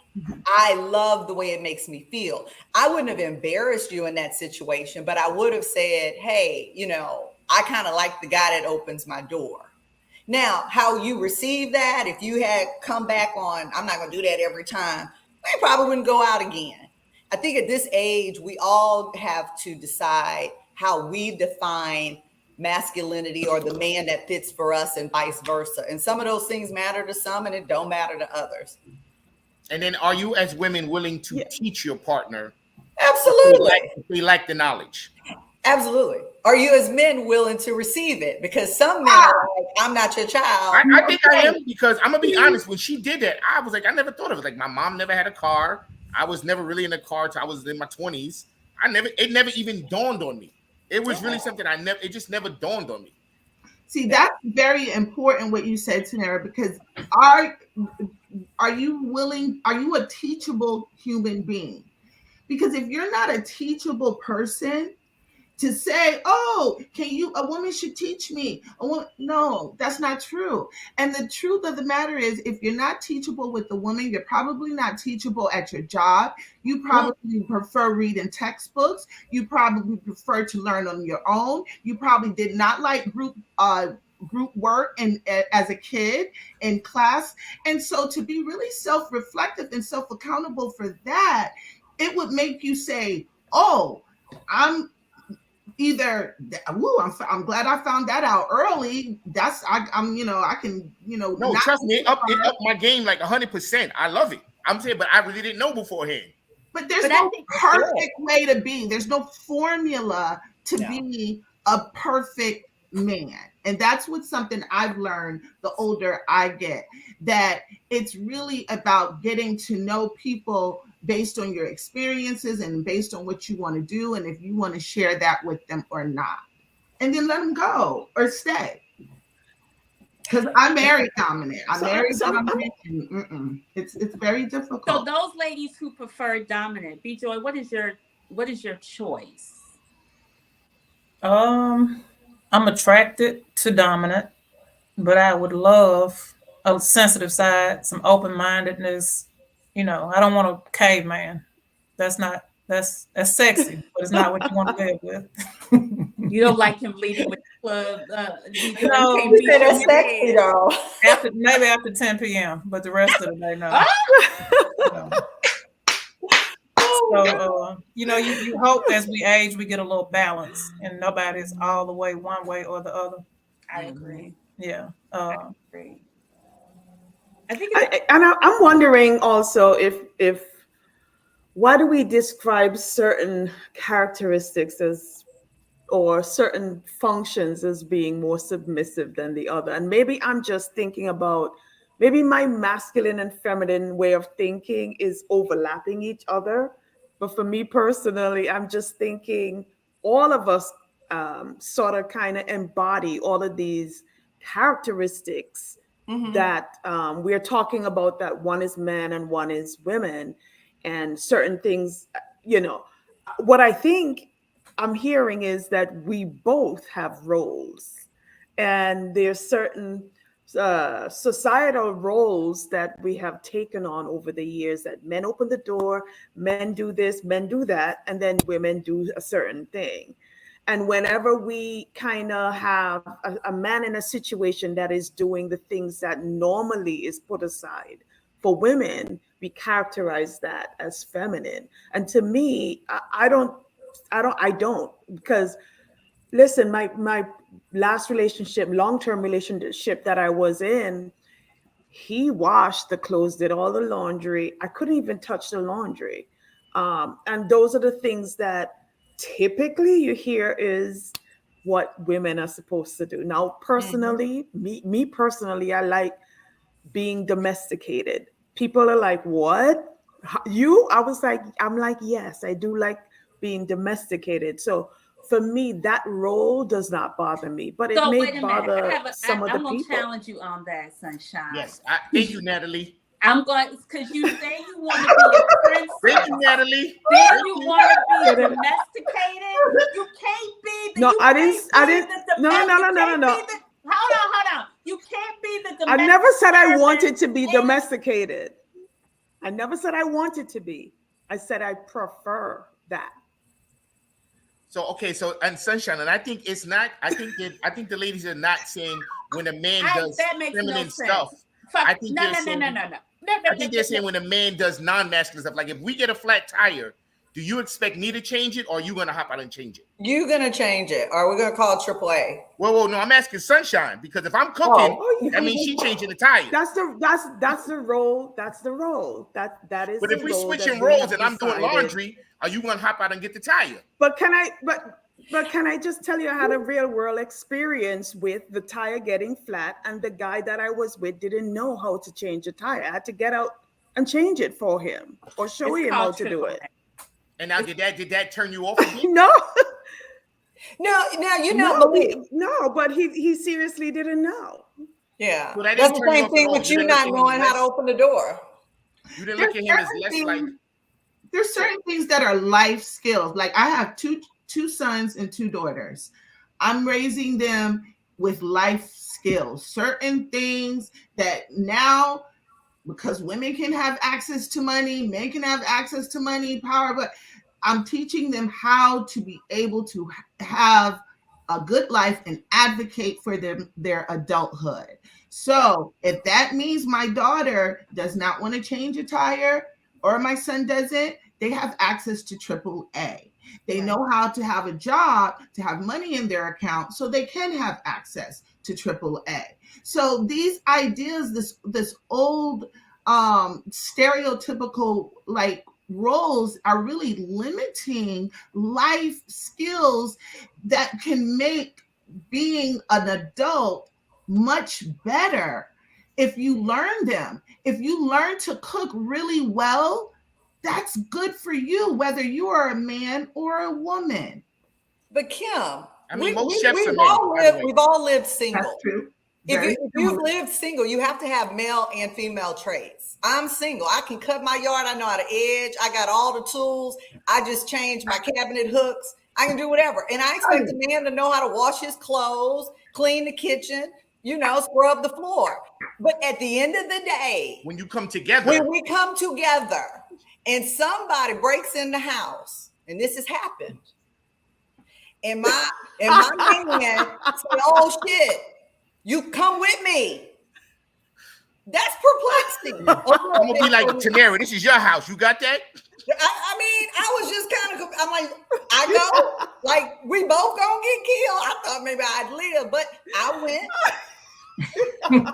S4: I love the way it makes me feel. I wouldn't have embarrassed you in that situation, but I would have said, hey, you know, I kind of like the guy that opens my door. Now, how you receive that, if you had come back on, I'm not going to do that every time, we probably wouldn't go out again. I think at this age, we all have to decide how we define masculinity or the man that fits for us and vice versa. And some of those things matter to some and it don't matter to others.
S3: And then are you as women willing to teach your partner?
S4: Absolutely.
S3: If they lack the knowledge?
S4: Absolutely. Are you as men willing to receive it? Because some men are like, I'm not your child.
S3: I think I am, because I'm going to be honest. When she did that, I was like, I never thought of it. Like, my mom never had a car. I was never really in a car till I was in my 20s. It never even dawned on me. It was really something it just never dawned on me.
S5: See, that's very important what you said, Tanera, because are you a teachable human being? Because if you're not a teachable person, to say, oh, a woman should teach me. No, that's not true. And the truth of the matter is, if you're not teachable with the woman, you're probably not teachable at your job. You probably prefer reading textbooks. You probably prefer to learn on your own. You probably did not like group work and as a kid in class. And so to be really self-reflective and self-accountable for that, it would make you say, oh, I'm glad I found that out early. I can.
S3: No, trust me, it up my game like 100%. I love it. I'm saying, but I really didn't know beforehand.
S5: But there's no perfect way to be. There's no formula to be a perfect man. And that's something I've learned the older I get, that it's really about getting to know people based on your experiences and based on what you want to do, and if you want to share that with them or not, and then let them go or stay. Because I married dominant. It's very difficult.
S2: So those ladies who prefer dominant, B-Joy, what is your choice?
S6: I'm attracted to dominant, but I would love a sensitive side, some open-mindedness. You know, I don't want a caveman. That's sexy, but it's not what you want to live with.
S2: You don't like him leading with the club.
S4: That's sexy though.
S6: Maybe after 10 p.m., but the rest of the day, no. So, you hope as we age, we get a little balance and nobody's all the way one way or the other.
S2: I agree.
S6: Yeah.
S2: I agree.
S7: I'm wondering also if why do we describe certain characteristics or certain functions as being more submissive than the other? And maybe I'm just thinking about, maybe my masculine and feminine way of thinking is overlapping each other. But for me personally, I'm just thinking all of us sort of kind of embody all of these characteristics that we're talking about, that one is man and one is women, and certain things, what I think I'm hearing is that we both have roles, and there's certain societal roles that we have taken on over the years, that men open the door, men do this, men do that, and then women do a certain thing. And whenever we kind of have a man in a situation that is doing the things that normally is put aside for women, we characterize that as feminine. And to me, I don't, because listen, my last relationship, long-term relationship that I was in, he washed the clothes, did all the laundry. I couldn't even touch the laundry. And those are the things that typically you hear is what women are supposed to do. Now, personally, me personally, I like being domesticated. People are like, what? You? I'm like, yes, I do like being domesticated. So for me, that role does not bother me, but it
S2: So
S7: may
S2: wait a minute.
S7: bother some of the
S2: I'm gonna
S7: people.
S2: challenge you on that, Sunshine.
S3: Yes, thank you, Natalie.
S2: I'm going because you say you want to be a princess.
S3: Thank you, Natalie.
S2: Then you want to be domesticated. You can't be the.
S7: No,
S2: you
S7: I
S2: can't
S7: didn't.
S2: be the
S7: No.
S2: Hold on. You can't be the domesticated.
S7: I never said I wanted to be
S2: and-
S7: domesticated. I never said I wanted to be. I said I prefer that.
S3: So and Sunshine, and I think it's not. I think the ladies are not saying when a man does
S2: that makes
S3: feminine
S2: no
S3: stuff.
S2: sense.
S3: I think no. I think they're saying when a man does non-masculine stuff, like if we get a flat tire, do you expect me to change it, or are you gonna hop out and change it?
S4: You're gonna change it, or we're gonna call AAA.
S3: Well, no, I'm asking Sunshine because if I'm cooking, that means she changing the tire.
S7: That's the role. That's the role. That is.
S3: But if we
S7: role
S3: switching
S7: that we
S3: roles and I'm doing laundry, are you gonna hop out and get the tire?
S7: But can I just tell you I had a real world experience with the tire getting flat, and the guy that I was with didn't know how to change a tire. I had to get out and change it for him or show him how to do it.
S3: And now did that turn you off again?
S7: No.
S4: No, you know,
S7: no, but he seriously didn't know.
S4: Yeah,
S3: So
S4: that's the same thing with you not knowing how to open the door.
S3: You didn't look at him as less like.
S5: There's certain things that are life skills. Like I have two sons and two daughters. I'm raising them with life skills. Certain things that now, because women can have access to money, men can have access to money, power, but I'm teaching them how to be able to have a good life and advocate for their adulthood. So if that means my daughter does not want to change a tire or my son doesn't, they have access to AAA. They know how to have a job, to have money in their account, so they can have access to AAA. So these ideas, this old stereotypical like roles are really limiting life skills that can make being an adult much better if you learn them. If you learn to cook really well, that's good for you, whether you are a man or a woman.
S4: But Kim,
S3: I mean, most chefs are men.
S4: We've all lived single.
S5: That's true.
S4: If you've lived single, you have to have male and female traits. I'm single. I can cut my yard. I know how to edge. I got all the tools. I just changed my cabinet hooks. I can do whatever. And I expect a man to know how to wash his clothes, clean the kitchen, scrub the floor. But at the end of the day,
S3: when you come together,
S4: when we come together and somebody breaks in the house, and this has happened, and my man say, "Oh shit, you come with me." That's perplexing.
S3: I'm gonna be like, Tanera, this is your house. You got that?
S4: I mean, I was just kind of, I'm like, I know, like, we both gonna get killed. I thought maybe I'd live, but I went. And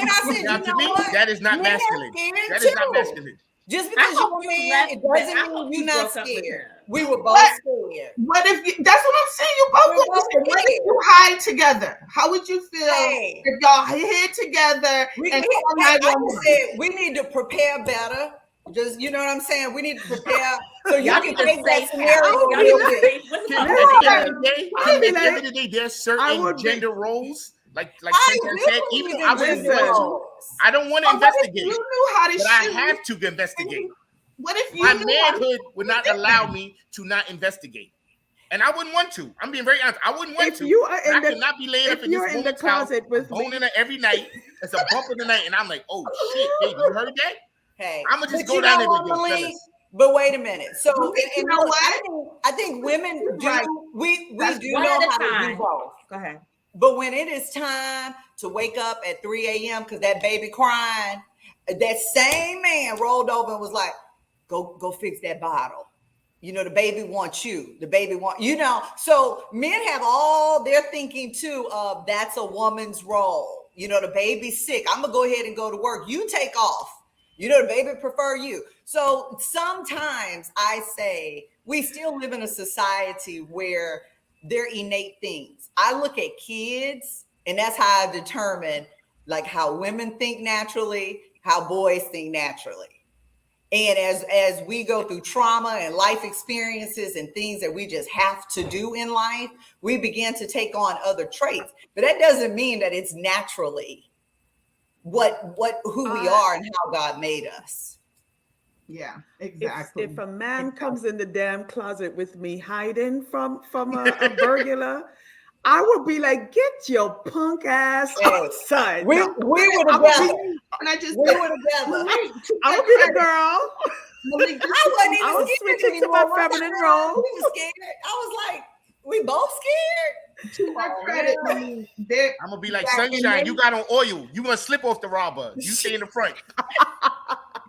S4: I said,
S3: now,
S4: you
S3: to
S4: know
S3: me,
S4: what?
S3: that is not masculine. That is not masculine.
S4: Just because you're a man, it doesn't mean you're not scared. We were both scared.
S5: What if that's what I'm saying? You both were scared. What if you hide together? How would you feel if y'all hid together
S4: I said we need to prepare better. Just you know what I'm saying? We need to prepare so y'all can take that scenario.
S3: At the end of the day, there's certain gender roles. Like Cynthia said, even I don't want to investigate.
S5: You knew how to
S3: but I have to investigate.
S5: What if
S3: my manhood would not allow me to not investigate? And I wouldn't want to. I'm being very honest. I wouldn't want to. I could not be laying up in this woman's house, boning her every night. It's a bump in the night, and I'm like, oh shit, baby, you heard that?
S4: Hey,
S3: I'm gonna just go down there with you, fellas.
S4: But wait a minute. So
S5: you know what?
S4: I think women do we
S2: That's
S4: do
S2: one
S4: know
S2: at a
S4: how to
S2: time.
S4: do both.
S2: Go ahead.
S4: But when it is time to wake up at 3 a.m. because that baby crying, that same man rolled over and was like, go fix that bottle. You know, the baby wants you. The baby want, you know. So men have all their thinking too of that's a woman's role. You know, the baby's sick. I'm going to go ahead and go to work. You take off. You know, the baby prefer you. So sometimes I say we still live in a society where they're innate things. I look at kids, and that's how I determine like how women think naturally, how boys think naturally. And as we go through trauma and life experiences and things that we just have to do in life, we begin to take on other traits. But that doesn't mean that it's naturally who we are and how God made us.
S5: Yeah, exactly.
S7: If a man comes in the damn closet with me hiding from a burglar, I would be like, get your punk ass outside.
S4: We were together.
S5: And I just
S4: we were together.
S7: I would be the girl.
S4: I
S7: I was switching to my feminine role.
S4: We were scared. I was like, we both scared.
S5: To my credit,
S3: I'm gonna be like Sunshine. You got on oil. You gonna slip off the robber. You stay in the front.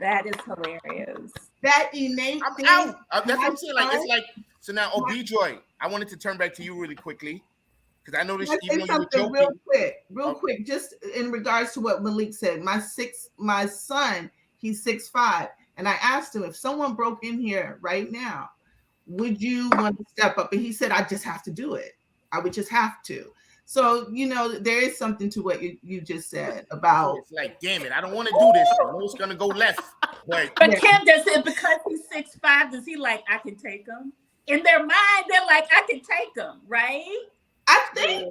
S2: That is hilarious.
S5: That innate
S3: I'm
S5: thing.
S3: out. That's what I'm saying. Like it's like so now. Joy. I wanted to turn back to you really quickly because I noticed even though you were joking.
S5: Real quick, just in regards to what Malik said. My son, he's 6'5", and I asked him if someone broke in here right now, would you want to step up? And he said, I just have to do it. I would just have to. So, you know, there is something to what you just said about.
S3: It's like, damn it, I don't want to do this. I know it's going to go left. But
S2: Kim, does it because he's 6'5", does he like, I can take him? In their mind, they're like, I can take him, right?
S5: I think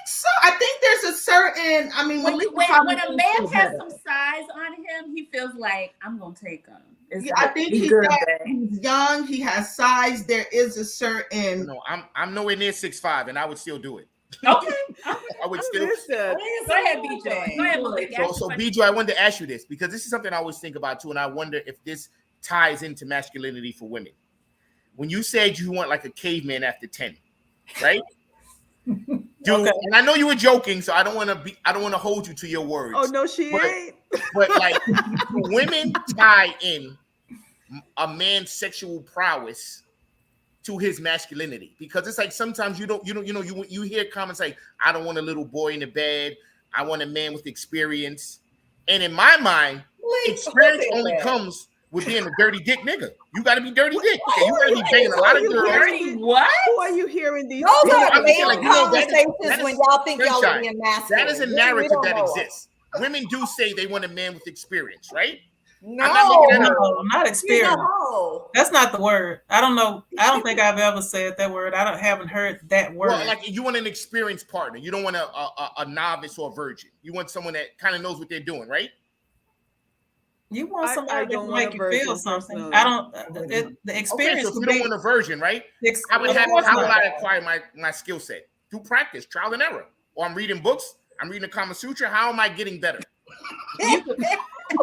S5: so. I think there's a certain, I mean,
S2: when a man has some size on him, he feels like, I'm going to take him.
S5: Yeah, I think he's young. He has size. There is a certain.
S3: No, I'm nowhere near 6'5", and I would still do it.
S2: Okay.
S3: I would still.
S2: Go ahead, BJ. Go ahead, Malik.
S3: So BJ, I wanted to ask you this because this is something I always think about too, and I wonder if this ties into masculinity for women. When you said you want like a caveman after 10, right? Dude, and I know you were joking, so I don't want to hold you to your words.
S7: Oh no, she ain't.
S3: But like women tie in a man's sexual prowess to his masculinity because it's like sometimes you hear comments like, I don't want a little boy in the bed, I want a man with experience. And in my mind, experience only comes with being a dirty dick nigga. You got to be dirty dick. Okay, you got to be banging a lot of girls.
S2: Dirty what?
S7: Who are you hearing these?
S4: Those are
S3: like,
S4: conversations when y'all think y'all are being masculine.
S3: That is a narrative that exists. Women do say they want a man with experience, right?
S4: No,
S6: not experience.
S4: No.
S6: That's not the word. I don't know. I don't think I've ever said that word. Haven't heard that word.
S3: Well, like you want an experienced partner. You don't want a novice or a virgin. You want someone that kind of knows what they're doing, right?
S6: You want somebody to make you feel something.
S7: Personally.
S6: I don't. The experience.
S3: Okay, so if you don't want a virgin, right? How would I acquire my skill set? Through practice, trial and error. Or I'm reading books. I'm reading the Kama Sutra. How am I getting better?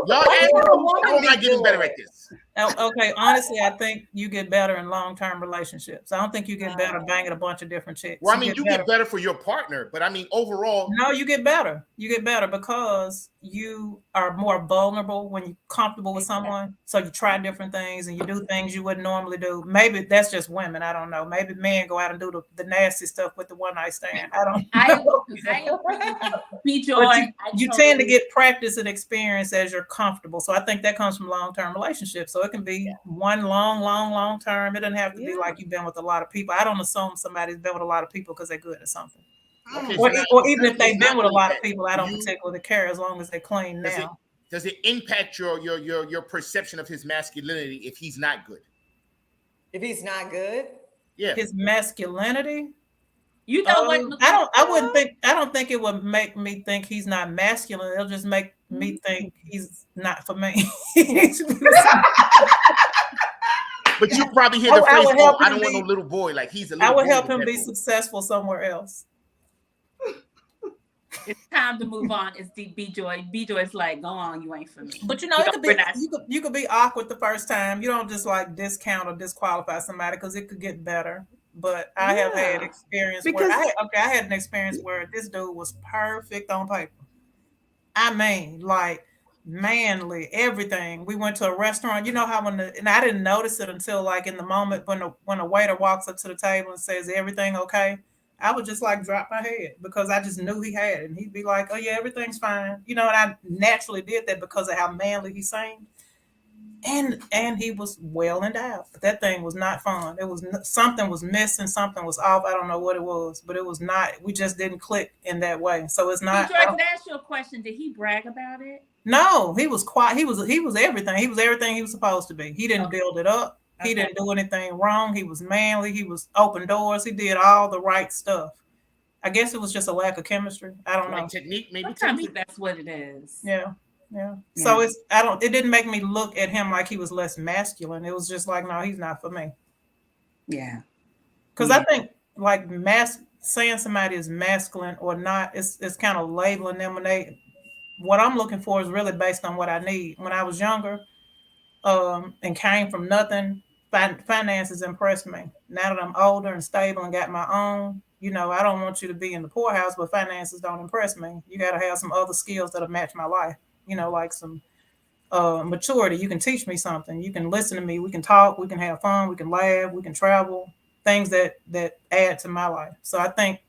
S3: Y'all ask me, how am I getting better at this?
S6: Okay, honestly, I think you get better in long-term relationships. I don't think you get better banging a bunch of different chicks.
S3: Well, I mean, you get better for your partner, but I mean, overall.
S6: No, you get better. You get better because you are more vulnerable when you're comfortable with someone. So you try different things and you do things you wouldn't normally do. Maybe that's just women. I don't know. Maybe men go out and do the nasty stuff with the one night stand. I don't know. You tend to get practice and experience as you're comfortable. So I think that comes from long-term relationships. So it can be one long term. It doesn't have to be like you've been with a lot of people. I don't assume somebody's been with a lot of people because they're good at something.
S3: Okay,
S6: or even if they've been with a lot of people, I don't particularly care as long as they're clean now.
S3: Does it impact your perception of his masculinity if he's not good?
S4: If he's not good?
S3: Yeah.
S6: His masculinity?
S2: You know what?
S6: I don't think it would make me think he's not masculine. It'll just make me think he's not for me.
S3: But you probably hear the phrase, I don't want no little boy. Like he's a little boy.
S6: I would help him be successful somewhere else.
S2: It's time to move on. It's B-Joy. B-Joy's like, go on, you ain't for me.
S6: But you could be awkward the first time. You don't just like discount or disqualify somebody because it could get better. but I have had
S2: Yeah.
S6: experience
S7: Because
S6: I had an experience where this dude was perfect on paper. I mean, like manly, everything. We went to a restaurant. You know how and I didn't notice it until like in the moment when a waiter walks up to the table and says everything okay. I would just like drop my head because I just knew he had it. And he'd be like, "Oh yeah, everything's fine." You know, and I naturally did that because of how manly he seemed. And he was well endowed. But that thing was not fun. It was something was missing, something was off. I don't know what it was, but it was not. We just didn't click in that way. So it's not.
S2: Joy, could I ask you a question? Did he brag about it?
S6: No, he was quiet. He was everything. He was everything he was supposed to be. He didn't build it up. He didn't do anything wrong. He was manly. He was open doors. He did all the right stuff. I guess it was just a lack of chemistry. I don't know.
S3: Technique, maybe
S2: Sometimes
S3: technique.
S2: that's what it is.
S6: Yeah. So it didn't make me look at him like he was less masculine. It was just like, no, he's not for me.
S2: Yeah.
S6: Because I think like saying somebody is masculine or not, it's kind of labeling them what I'm looking for is really based on what I need. When I was younger, and came from nothing, finances impressed me. Now that I'm older and stable and got my own, I don't want you to be in the poorhouse, but finances don't impress me. You got to have some other skills that'll match my life. Like some maturity. You can teach me something. You can listen to me. We can talk. We can have fun. We can laugh. We can travel. Things that add to my life. So I think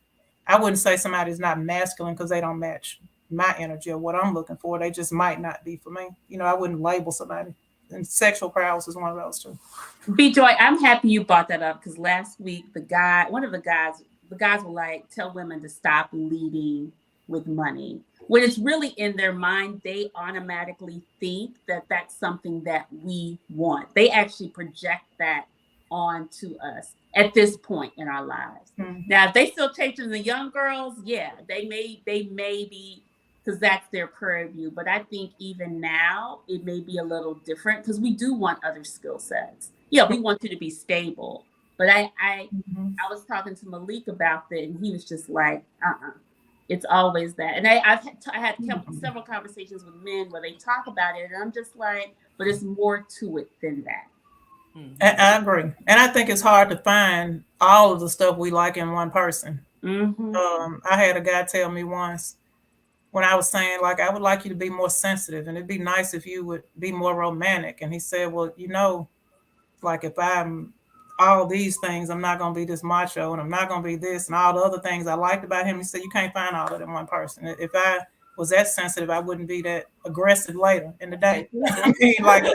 S6: I wouldn't say somebody's not masculine because they don't match my energy or what I'm looking for. They just might not be for me. I wouldn't label somebody. And sexual prowess is one of those too.
S2: B Joy, I'm happy you brought that up because last week one of the guys were like, tell women to stop leading with money. When it's really in their mind, they automatically think that that's something that we want. They actually project that onto us at this point in our lives. Mm-hmm. Now, if they still chasing the young girls, yeah, they may be, because that's their purview. But I think even now it may be a little different because we do want other skill sets. Yeah, we want you to be stable. But I was talking to Malik about that, and he was just like, it's always that. And I had several conversations with men where they talk about it, and I'm just like, but it's more to it than that.
S6: I agree. And I think it's hard to find all of the stuff we like in one person.
S2: Mm-hmm.
S6: I had a guy tell me once when I was saying, like, I would like you to be more sensitive, and it'd be nice if you would be more romantic. And he said, well, like if I'm all these things, I'm not going to be this macho, and I'm not going to be this, and all the other things I liked about him. He said, you can't find all of it in one person. If I was that sensitive, I wouldn't be that aggressive later in the day. I mean, like,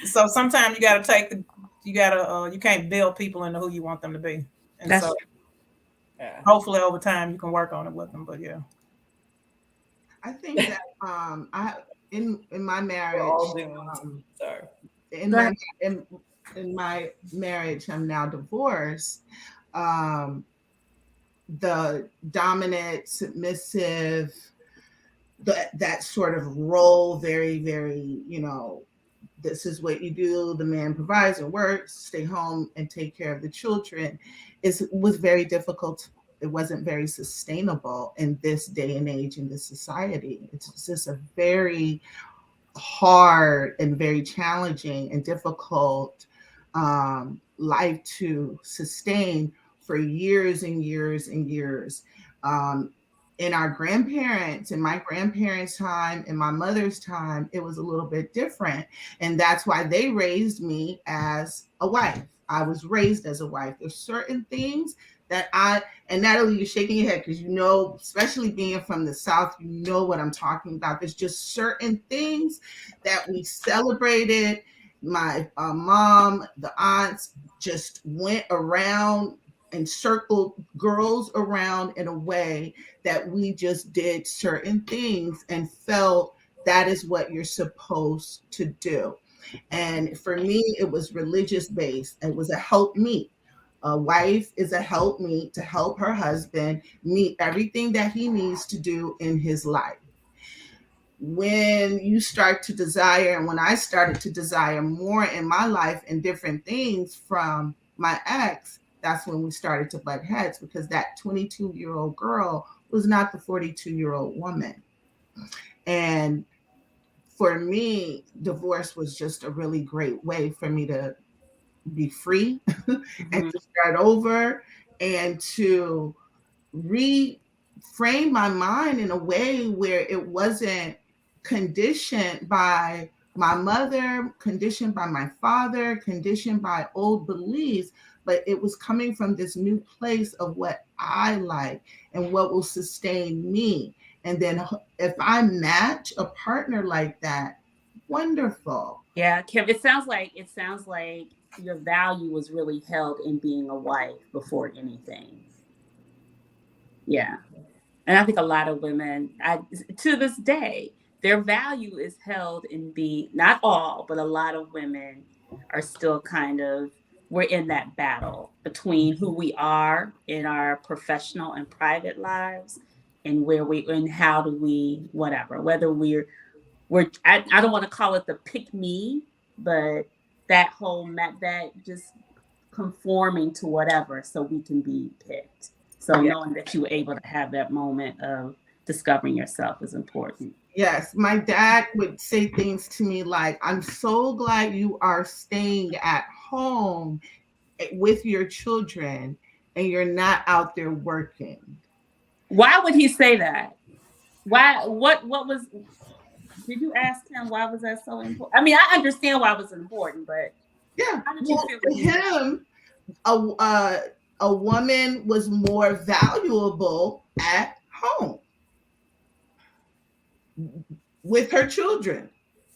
S6: so sometimes you got to you can't build people into who you want them to be. And
S2: that's
S6: so hopefully over time you can work on it with them. But yeah.
S5: I think that in my marriage, in my marriage, I'm now divorced. The dominant, submissive, that sort of role, very, very, this is what you do. The man provides and works, stay home and take care of the children. Was very difficult. It wasn't very sustainable in this day and age in this society. It's just a very hard and very challenging and difficult life to sustain for years and years and years. In our grandparents, in my grandparents' time, in my mother's time, it was a little bit different. And that's why they raised me as a wife. I was raised as a wife. There's certain things that and Natalie, you're shaking your head because especially being from the South, you know what I'm talking about. There's just certain things that we celebrated. My mom, the aunts just went around and circled girls around in a way that we just did certain things and felt that is what you're supposed to do. And for me, it was religious based. It was a help meet. A wife is a help meet to help her husband meet everything that he needs to do in his life. When you start to desire, and when I started to desire more in my life and different things from my ex, that's when we started to butt heads, because that 22-year-old girl was not the 42-year-old woman. And for me, divorce was just a really great way for me to be free and to start over and to reframe my mind in a way where it wasn't conditioned by my mother, conditioned by my father, conditioned by old beliefs, but it was coming from this new place of what I like and what will sustain me. And then if I match a partner like that, wonderful.
S2: Yeah, Kim, it sounds like your value was really held in being a wife before anything. Yeah. And I think a lot of women, to this day, their value is held in being, not all, but a lot of women are still we're in that battle between who we are in our professional and private lives and and how do we, whatever, whether I don't want to call it the pick me, but that just conforming to whatever so we can be picked. So knowing that you were able to have that moment of discovering yourself is important.
S5: Yes, my dad would say things to me like, I'm so glad you are staying at home with your children and you're not out there working.
S2: Why would he say that? Why? What was, did you ask him why was that so important? I mean, I understand why it was important, but
S5: yeah,
S2: how did you feel
S5: for him, a woman was more valuable at home with her children,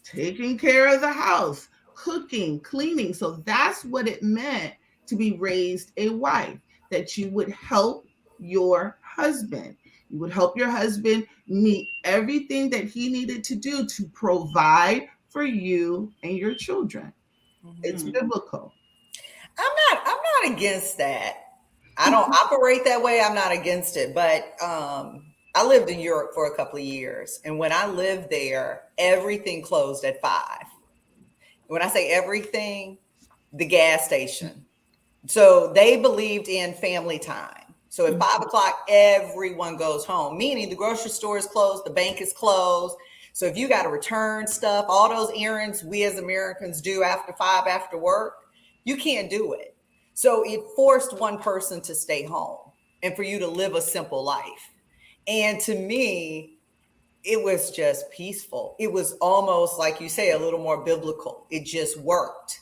S5: taking care of the house, cooking, cleaning. So that's what it meant to be raised a wife, that you would help your husband. You would help your husband meet everything that he needed to do to provide for you and your children. It's biblical.
S4: I'm not against that. I don't operate that way. I'm not against it. But I lived in Europe for a couple of years. And when I lived there, everything closed at 5. When I say everything, the gas station. So they believed in family time. So at 5 o'clock, everyone goes home, meaning the grocery store is closed, the bank is closed. So if you got to return stuff, all those errands we as Americans do after 5 after work, you can't do it. So it forced one person to stay home and for you to live a simple life. And to me, it was just peaceful. It was almost, like you say, a little more biblical. It just worked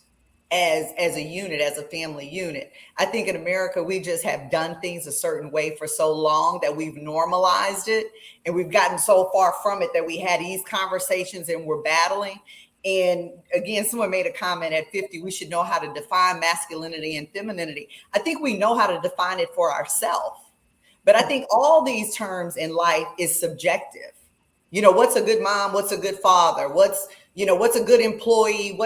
S4: as a unit, as a family unit. I think in America, we just have done things a certain way for so long that we've normalized it. And we've gotten so far from it that we had these conversations and we're battling. And again, someone made a comment at 50, we should know how to define masculinity and femininity. I think we know how to define it for ourselves. But I think all these terms in life is subjective. You know, what's a good mom? What's a good father? What's a good employee?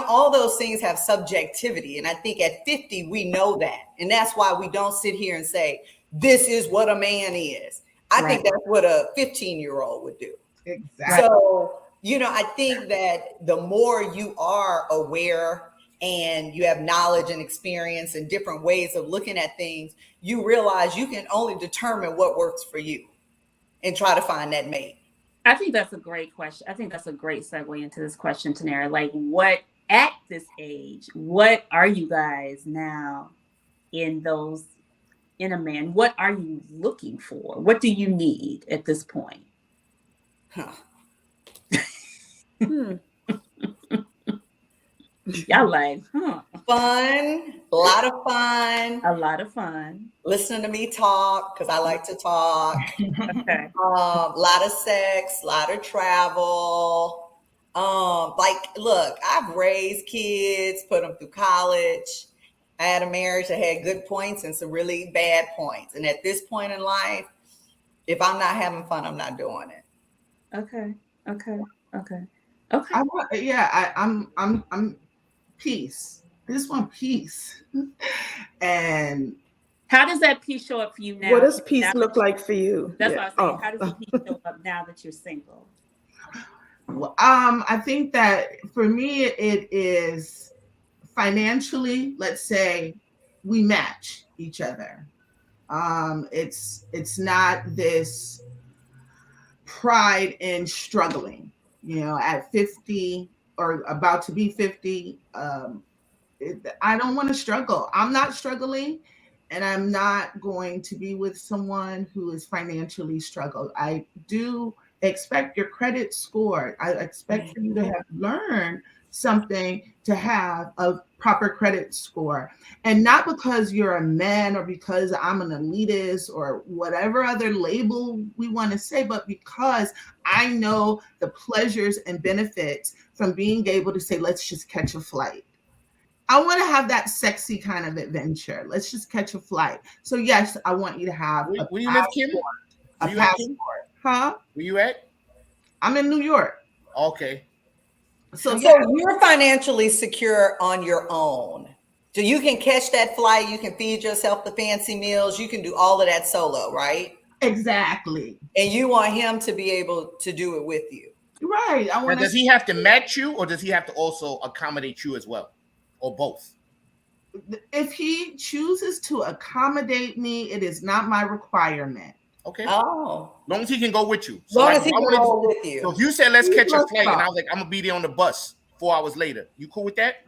S4: All those things have subjectivity. And I think at 50, we know that. And that's why we don't sit here and say, this is what a man is. I think that's what a 15-year-old would do.
S5: Exactly.
S4: So, I think that the more you are aware and you have knowledge and experience and different ways of looking at things, you realize you can only determine what works for you and try to find that mate.
S2: I think that's a great question. I think that's a great segue into this question, Tanera. Like, what at this age, what are you guys now in a man? What are you looking for? What do you need at this point? Y'all like,
S4: Fun, a lot of fun.
S2: A lot of fun.
S4: Listening to me talk, because I like to talk.
S2: Okay.
S4: A lot of sex, a lot of travel. Look, I've raised kids, put them through college. I had a marriage that had good points and some really bad points. And at this point in life, if I'm not having fun, I'm not doing it.
S2: Okay.
S5: I'm peace. I just want peace. And
S2: how does that peace show up for you now?
S7: What does peace look like for you?
S2: That's what I was saying. How does the peace show up now that you're single?
S5: Well, I think that for me, it is financially, let's say we match each other. It's not this pride in struggling, at 50 or about to be 50. I don't want to struggle. I'm not struggling, and I'm not going to be with someone who is financially struggled. I do expect your credit score. I expect for you to have learned something to have a proper credit score, and not because you're a man or because I'm an elitist or whatever other label we want to say, but because I know the pleasures and benefits from being able to say, let's just catch a flight. I want to have that sexy kind of adventure. Let's just catch a flight. So yes, I want you to have
S3: Where you live, Kim?
S5: a passport. Huh?
S3: Where you at?
S5: I'm in New York.
S3: Okay.
S5: So
S4: you're financially secure on your own. So you can catch that flight, you can feed yourself the fancy meals, you can do all of that solo, right?
S5: Exactly.
S4: And you want him to be able to do it with you.
S5: Right.
S3: Now, does he have to match you, or does he have to also accommodate you as well? Or both?
S5: If he chooses to accommodate me, it is not my requirement.
S3: Okay.
S4: Oh.
S3: As long as he can go with you.
S4: So as long as he can roll with you.
S3: So if you said, let's catch a flight, and I was like, I'm going to be there on the bus 4 hours later. You cool with that?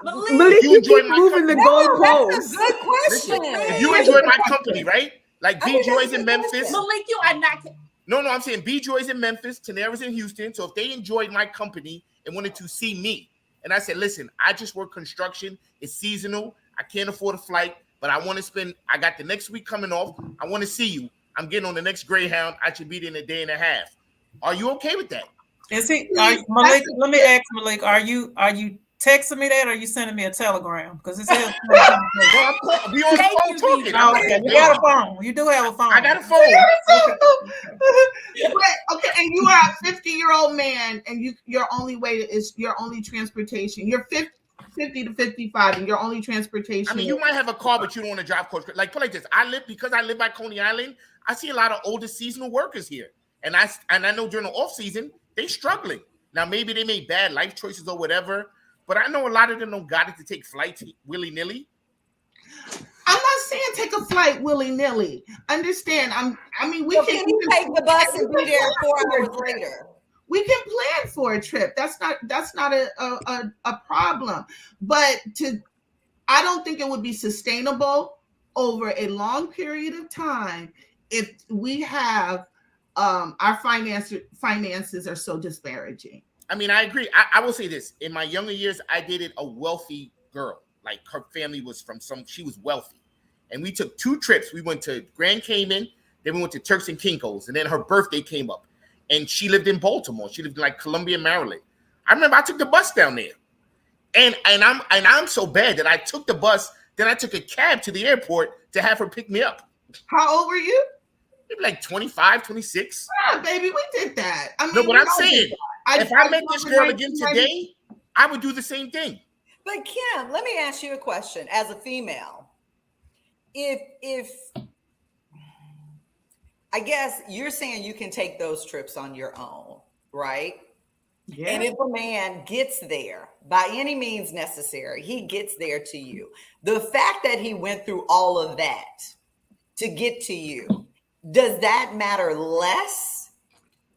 S7: Malik, you keep moving the goalposts.
S4: That's a good question.
S3: If you enjoy my company, right? Like B-Joy's in Memphis.
S2: Malik, you are not.
S3: No, I'm saying B-Joy's in Memphis, Tanera's in Houston. So if they enjoyed my company and wanted to see me, and I said, listen, I just work construction. It's seasonal. I can't afford a flight, but I want to spend, I got the next week coming off. I want to see you. I'm getting on the next Greyhound. I should be there in a day and a half. Are you okay with that?
S6: Is he, Malik, let me ask Malik, are you texting me that, or are you sending me a telegram? Because it's his.
S3: We on the phone talking.
S6: Okay, you got a phone. You do have a phone.
S3: I got a phone.
S5: Okay, and you are a 50-year-old man, and your only way is your only transportation. You're 50 to 55, and your only transportation.
S3: I mean, you might have a car, but you don't want to drive close. Like, put like this. Because I live by Coney Island, I see a lot of older seasonal workers here. And I know during the off season, they struggling. Now, maybe they made bad life choices or whatever, but I know a lot of them don't got it to take flights willy-nilly.
S5: I'm not saying take a flight willy-nilly. Understand? We
S4: can you take the bus and be there 4 hours later?
S5: We can plan for a trip. That's not a problem. But I don't think it would be sustainable over a long period of time if we have our finances are so disparaging.
S3: I mean, I agree. I will say this. In my younger years, I dated a wealthy girl. Like, her family was she was wealthy. And we took 2 trips. We went to Grand Cayman, then we went to Turks and Caicos, and then her birthday came up. And she lived in Baltimore. She lived in like Columbia, Maryland. I remember I took the bus down there. And I'm so bad that I took the bus, then I took a cab to the airport to have her pick me up.
S5: How old were you?
S3: Maybe like 25, 26.
S5: Yeah, baby, we did that.
S3: No, but I'm saying, if I met this girl again today, I would do the same thing.
S4: But Kim, let me ask you a question. As a female, if I guess you're saying you can take those trips on your own, right? Yeah. And if a man gets there by any means necessary, he gets there to you. The fact that he went through all of that to get to you, does that matter less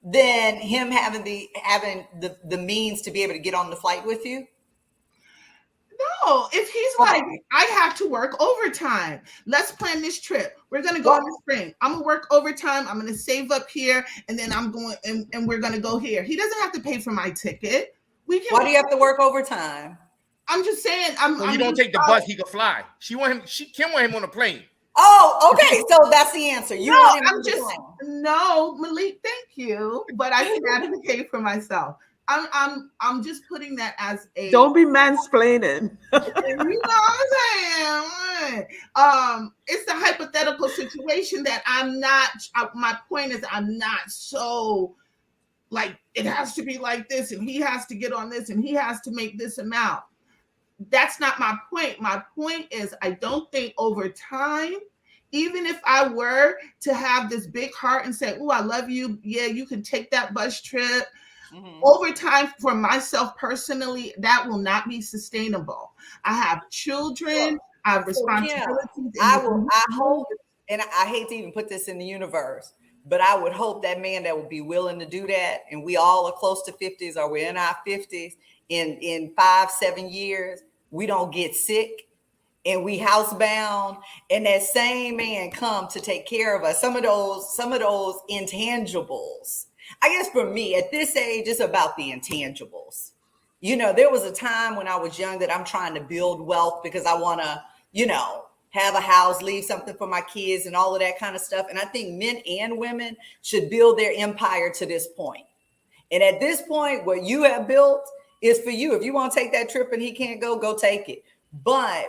S4: than him having the means to be able to get on the flight with you?
S5: No, if he's like, I have to work overtime. Let's plan this trip. We're going to go in the spring. I'm going to work overtime. I'm going to save up here, and then I'm going, and we're going to go here. He doesn't have to pay for my ticket.
S4: Why do you have to work overtime?
S5: I'm just saying.
S3: You don't take the bus. He can fly. Kim want him on a plane.
S4: Oh, okay. So that's the answer.
S5: No, Malik, thank you, but I can advocate for myself. I'm just putting that as a.
S7: Don't be mansplaining.
S5: You know what I'm saying? It's a hypothetical situation that I'm not. My point is, I'm not so like it has to be like this, and he has to get on this, and he has to make this amount. That's not my point. My point is, I don't think over time, even if I were to have this big heart and say, "Oh, I love you. Yeah, you can take that bus trip." Mm-hmm. Over time, for myself personally, that will not be sustainable. I have children. I have responsibilities.
S4: I hope, and I hate to even put this in the universe, But I would hope that man that would be willing to do that, and we all are close to 50s or we're in our 50s, in 5-7 years, we don't get sick and we housebound, and that same man come to take care of us. Some of those intangibles. I guess for me at this age, it's about the intangibles. There was a time when I was young that I'm trying to build wealth because I want to, have a house, leave something for my kids and all of that kind of stuff. And I think men and women should build their empire to this point. And at this point, what you have built is for you. If you want to take that trip and he can't go take it. But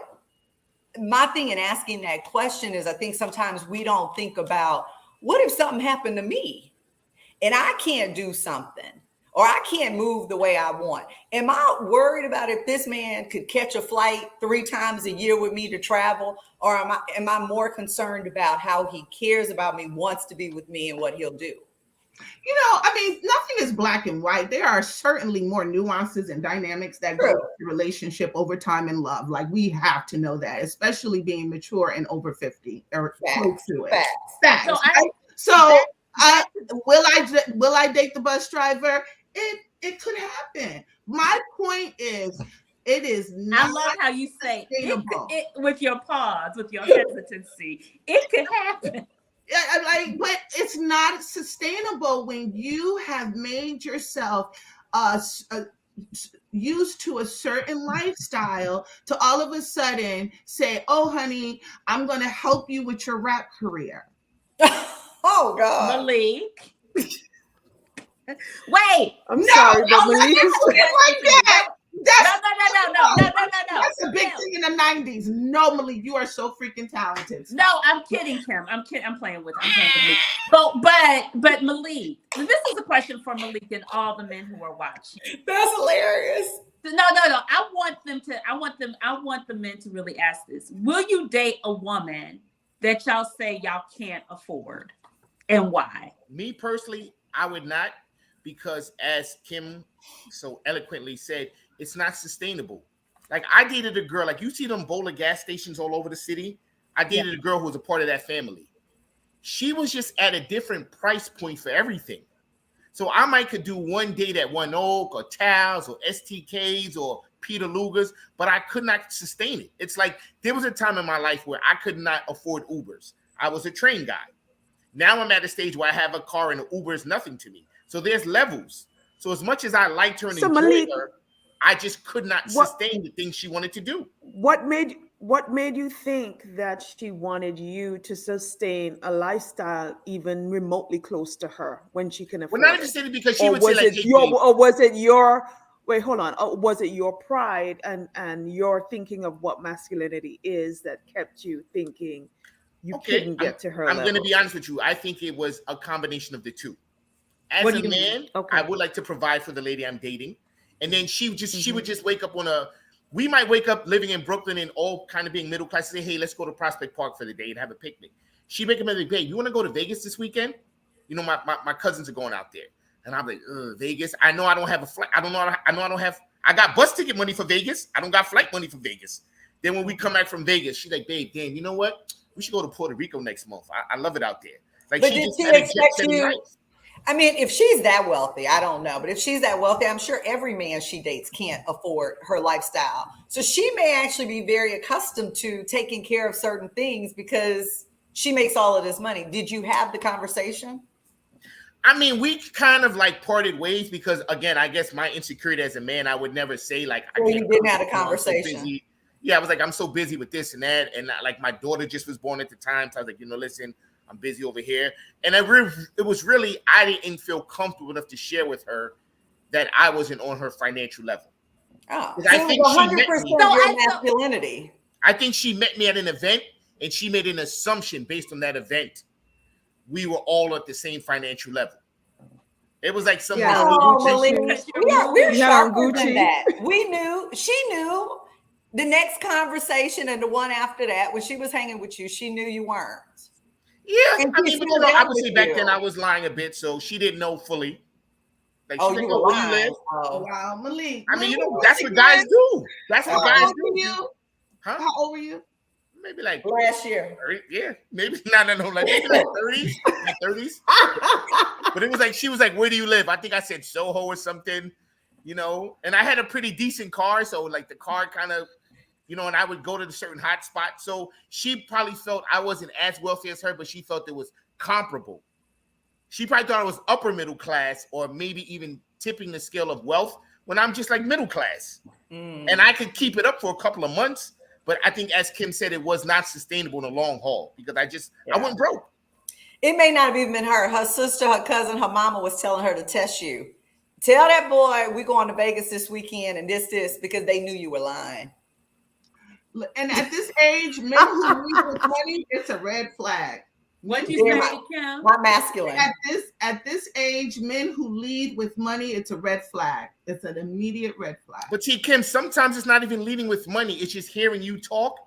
S4: my thing in asking that question is I think sometimes we don't think about, what if something happened to me and I can't do something or I can't move the way I want? Am I worried about if this man could catch a flight 3 times a year with me to travel? Or am I more concerned about how he cares about me, wants to be with me, and what he'll do?
S5: Nothing is black and white. There are certainly more nuances and dynamics that go into the relationship over time and love. Like, we have to know that, especially being mature and over 50 or close to it. Facts. Will I date the bus driver? It could happen. My point is, it is not.
S2: I love how you say it with your pause, with your hesitancy. It could happen.
S5: But it's not sustainable when you have made yourself used to a certain lifestyle to all of a sudden say, "Oh, honey, I'm going to help you with your rap career."
S4: Oh God,
S2: Malik. Wait,
S7: I'm sorry, but Malik is
S5: like that.
S2: No.
S5: That's a big thing in the 90s. No, Malik, you are so freaking talented.
S2: No, I'm kidding, Kim. I'm playing with Malik. But Malik, this is a question for Malik and all the men who are watching.
S4: That's hilarious.
S2: No. I want the men to really ask this. Will you date a woman that y'all say y'all can't afford, and why?
S3: Me personally, I would not, because as Kim so eloquently said, it's not sustainable. Like, I dated a girl, like you see them Bola gas stations all over the city. I dated a girl who was a part of that family. She was just at a different price point for everything. So I might could do one date at One Oak or Towels or STKs or Peter Luger's, but I could not sustain it. It's like there was a time in my life where I could not afford Ubers. I was a train guy. Now I'm at a stage where I have a car and an Uber is nothing to me. So there's levels. So as much as I liked her and enjoyed her, I just could not sustain the things she wanted to do.
S7: What made you think that she wanted you to sustain a lifestyle even remotely close to her when she can afford it?
S3: Well, not necessarily because she would say like,
S7: was it your wait, hold on. Was it your pride and your thinking of what masculinity is that kept you thinking you couldn't get to her?
S3: I'm going to be honest with you. I think it was a combination of the two. As a man, I would like to provide for the lady I'm dating. And then she would just wake up we might wake up living in Brooklyn and all kind of being middle class and say, hey, let's go to Prospect Park for the day and have a picnic. She wake up and be, hey, you want to go to Vegas this weekend? My cousins are going out there. And I'm like, Vegas. I know I don't have a flight. I got bus ticket money for Vegas. I don't got flight money for Vegas. Then when we come back from Vegas, she's like, babe, damn, you know what? We should go to Puerto Rico next month. I love it out there. Like,
S4: but did she expect you? I mean, if she's that wealthy, I don't know. But if she's that wealthy, I'm sure every man she dates can't afford her lifestyle. So she may actually be very accustomed to taking care of certain things because she makes all of this money. Did you have the conversation?
S3: I mean, we kind of like parted ways because, again, I guess my insecurity as a man, I would never say like,
S4: you didn't have a conversation.
S3: Yeah, I was like, I'm so busy with this and that. And like my daughter just was born at the time. So I was like, listen, I'm busy over here. And it was really, I didn't feel comfortable enough to share with her that I wasn't on her financial level.
S4: Oh,
S3: so I think
S4: 100% your masculinity.
S3: I think she met me at an event and she made an assumption based on that event. We were all at the same financial level. It was like some
S4: we're sharper than that. She knew the next conversation and the one after that, when she was hanging with you, she knew you weren't.
S3: Yeah, I mean, I would say back then I was lying a bit, so she didn't know fully. Like, she didn't know where you live.
S5: Oh, wow, Malik.
S3: I mean, that's what guys do. That's what guys do.
S5: Huh? How old were you?
S3: maybe like
S4: last year.
S3: 30, yeah, maybe no, like maybe like 30s, like 30s. But it was like she was like, "Where do you live?" I think I said Soho or something, you know. And I had a pretty decent car, so like the car kind of, you know, and I would go to the certain hot spot. So she probably felt I wasn't as wealthy as her, but she felt it was comparable. She probably thought I was upper middle class or maybe even tipping the scale of wealth when I'm just like middle class. And I could keep it up for a couple of months. But I think, as Kim said, it was not sustainable in the long haul because I went broke.
S4: It may not have even been her. Her sister, her cousin, her mama was telling her to test you. Tell that boy we going to Vegas this weekend and this, because they knew you were lying.
S5: And at this age, men who lead with money, it's a red flag.
S2: What do you say, Kim?
S4: Not masculine.
S5: At this age, men who lead with money, it's a red flag. It's an immediate red flag.
S3: But see, Kim, sometimes it's not even leading with money. It's just hearing you talk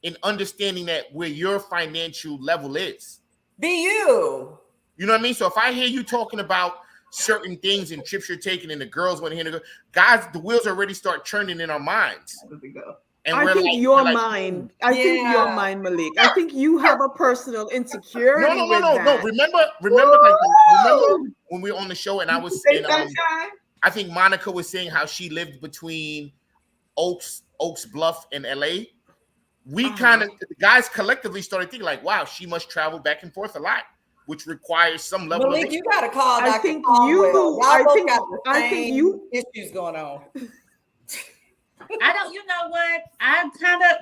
S3: and understanding that where your financial level is.
S4: Be you.
S3: You know what I mean? So if I hear you talking about certain things and trips you're taking and the girls want to hear, guys, the wheels already start churning in our minds.
S5: There we go.
S3: And
S7: I think your mind. I think your mind, Malik. I think you have a personal insecurity.
S3: No. Remember when we were on the show and I was saying, I think Monica was saying how she lived between Oaks Bluff and LA. We kind of, the guys collectively started thinking like, wow, she must travel back and forth a lot, which requires some level
S4: Malik,
S3: of.
S4: you got to call Dr.
S7: I think you
S4: issues going on.
S2: I don't, you know what? I kind of,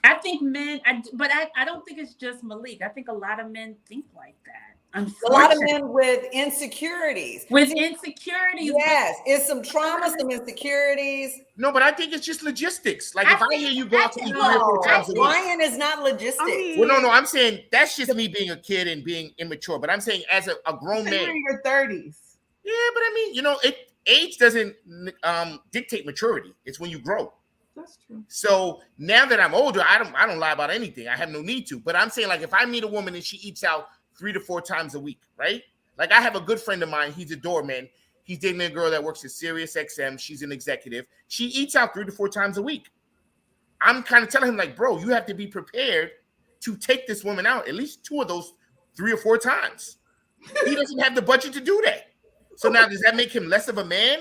S2: I think men, but I don't think it's just Malik. I think a lot of men think like that.
S4: A lot of men with insecurities. Yes, it's some trauma, some insecurities.
S3: No, but I think it's just logistics. Like if I hear you go out to eat 3 or 4 times a week.
S4: Lying is not logistics.
S3: Well, no, I'm saying that's just me being a kid and being immature. But I'm saying as a grown man.
S5: You're in your 30s.
S3: Yeah, but I mean, you know, age doesn't dictate maturity. It's when you grow.
S5: That's true.
S3: So now that I'm older, I don't lie about anything. I have no need to. But I'm saying, like, if I meet a woman and she eats out 3 to 4 times a week, right? Like I have a good friend of mine. He's a doorman. He's dating a girl that works at Sirius XM. She's an executive. She eats out 3 to 4 times a week. I'm kind of telling him, like, bro, you have to be prepared to take this woman out at least 2 of those 3 or 4 times. He doesn't have the budget to do that. So now, does that make him less of a man?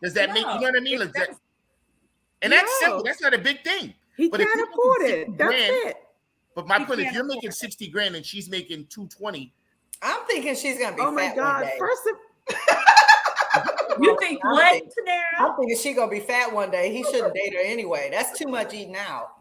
S3: Does that make, you know what I mean? Like that, and that's simple. That's not a big thing.
S7: He can't afford it. That's it.
S3: But my point, if you're making 60 grand and she's making 220,
S4: I'm thinking she's gonna be fat.
S7: Oh my God!
S4: One day.
S2: You think what, Tanera?
S4: I'm thinking she's gonna be fat one day. He shouldn't date her anyway. That's too much eating out.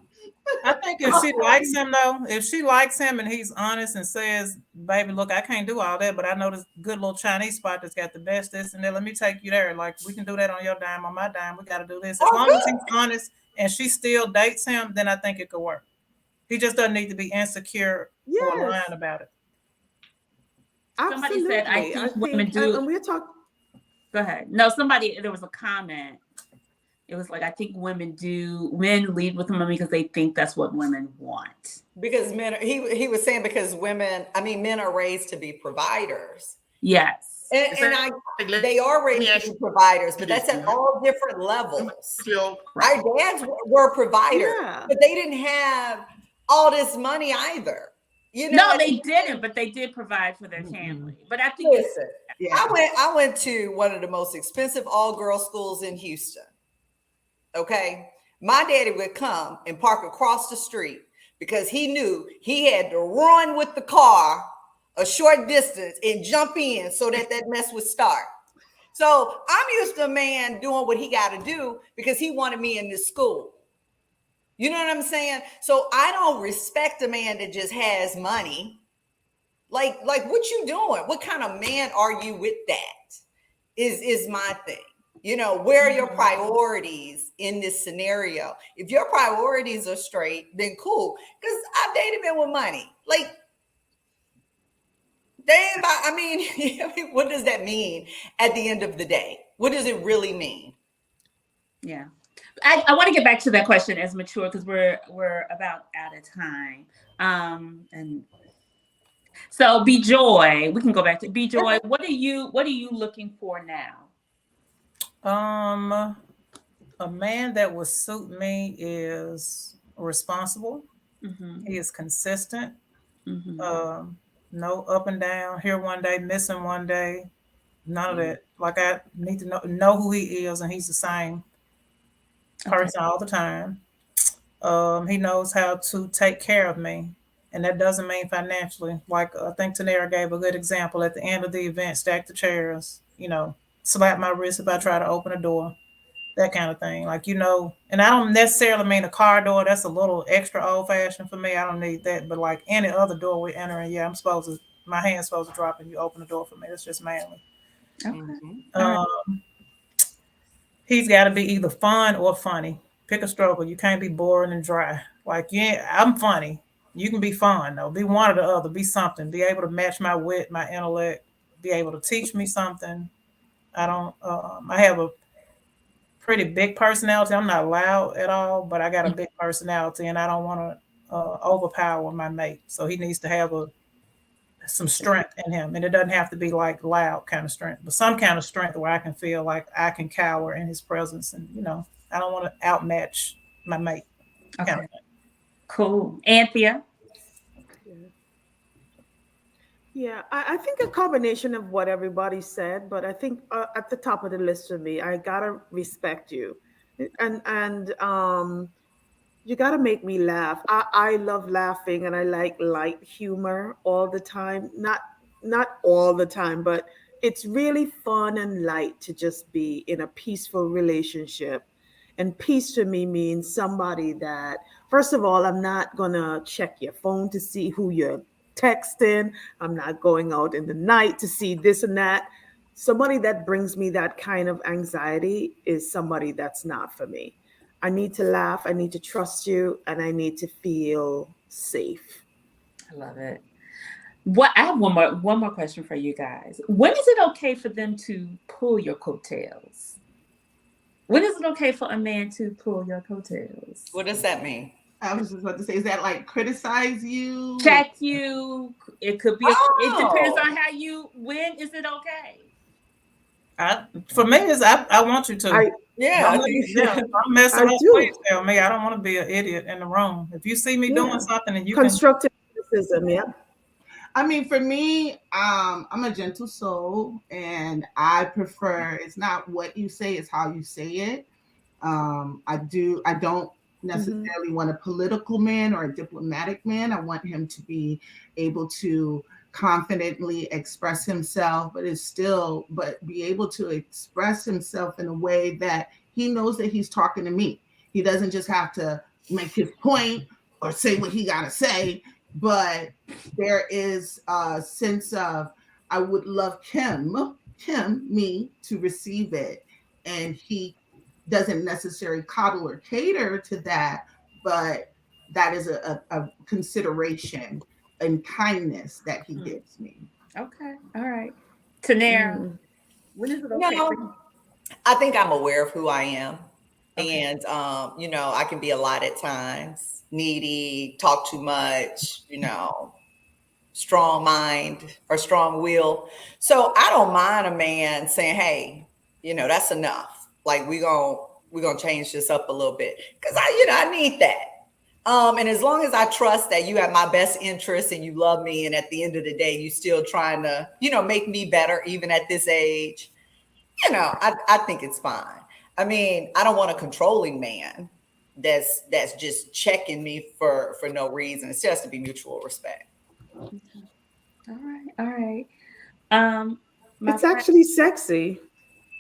S6: I think if she likes him though, if she likes him and he's honest and says, "Baby, look, I can't do all that, but I know this good little Chinese spot that's got the best this and that. Let me take you there. Like we can do that on your dime, on my dime. We got to do this." As long as he's honest and she still dates him, then I think it could work. He just doesn't need to be insecure or lying about it.
S2: Somebody said, "I think women do."
S7: And we're talking.
S2: Go ahead. No, there was a comment. It was like, I think men lead with money because they think that's what women want.
S4: Because he was saying because men are raised to be providers.
S2: Yes.
S4: They are raised to be providers, but that's at all different levels. Our dads were providers, but they didn't have all this money either. You know,
S2: no, they didn't, but they did provide for their family. But I think
S4: I went to one of the most expensive all-girls schools in Houston. Okay, my daddy would come and park across the street because he knew he had to run with the car a short distance and jump in so that mess would start. So I'm used to a man doing what he got to do because he wanted me in this school. You know what I'm saying? So I don't respect a man that just has money. Like what you doing? What kind of man are you with that? Is my thing. You know, where are your priorities in this scenario? If your priorities are straight, then cool. Because I've dated men with money. Like, what does that mean at the end of the day? What does it really mean?
S2: Yeah. I want to get back to that question as mature because we're about out of time. And so B Joy, we can go back to B Joy. What are you looking for now?
S6: A man that would suit me is responsible.
S2: Mm-hmm.
S6: He is consistent.
S2: Mm-hmm.
S6: No up and down. Here one day, missing one day. None of that. Like I need to know who he is, and he's the same person all the time. He knows how to take care of me, and that doesn't mean financially. Like I think Tanera gave a good example at the end of the event. Stack the chairs. Slap my wrist if I try to open a door. That kind of thing. Like, and I don't necessarily mean a car door. That's a little extra old fashioned for me. I don't need that. But like any other door we're entering, yeah, my hand's supposed to drop and you open the door for me. That's just manly.
S2: Okay.
S6: He's got to be either fun or funny. Pick a struggle. You can't be boring and dry. Like, yeah, I'm funny. You can be fun though. Be one or the other. Be something. Be able to match my wit, my intellect. Be able to teach me something. I have a pretty big personality. I'm not loud at all, but I got a big personality, and I don't want to overpower my mate. So he needs to have some strength in him, and it doesn't have to be like loud kind of strength, but some kind of strength where I can feel like I can cower in his presence, and I don't want to outmatch my mate.
S2: Okay. Cool. Anthea.
S7: Yeah, I think a combination of what everybody said, but I think at the top of the list for me, I gotta respect you, and you gotta make me laugh. I love laughing, and I like light humor all the time. Not all the time, but it's really fun and light to just be in a peaceful relationship. And peace to me means somebody that, first of all, I'm not gonna check your phone to see who you're texting. I'm not going out in the night to see this and that. Somebody that brings me that kind of anxiety is somebody that's not for me. I need to laugh, I need to trust you, and I need to feel safe.
S2: I love it. I have one more question for you guys. When is it okay for them to pull your coattails? When is it okay for a man to pull your coattails?
S4: What does that mean?
S5: I was just about to say, is that like criticize you?
S2: Check you. It could be. It depends on how you. When is it okay?
S6: For me, I want you to. I'm messing up. Please tell me. I don't want to be an idiot in the room. If you see me doing something and you
S7: constructive criticism, yeah.
S5: I mean, for me, I'm a gentle soul, and I prefer it's not what you say, it's how you say it. I don't necessarily want a political man or a diplomatic man. I want him to be able to confidently express himself, but be able to express himself in a way that he knows that he's talking to me. He doesn't just have to make his point or say what he got to say, but there is a sense of, I would love me to receive it. And he doesn't necessarily coddle or cater to that, but that is a consideration and kindness that he gives me.
S2: Okay. All right. Tanera, when is it okay?
S4: I think I'm aware of who I am. Okay. And, I can be a lot at times, needy, talk too much, strong mind or strong will. So I don't mind a man saying, hey, that's enough. Like we're gonna change this up a little bit. Cause I need that. And as long as I trust that you have my best interest and you love me, and at the end of the day, you still trying to, make me better, even at this age, I think it's fine. I mean, I don't want a controlling man that's just checking me for no reason. It's just to be mutual respect.
S2: All right.
S7: It's actually sexy.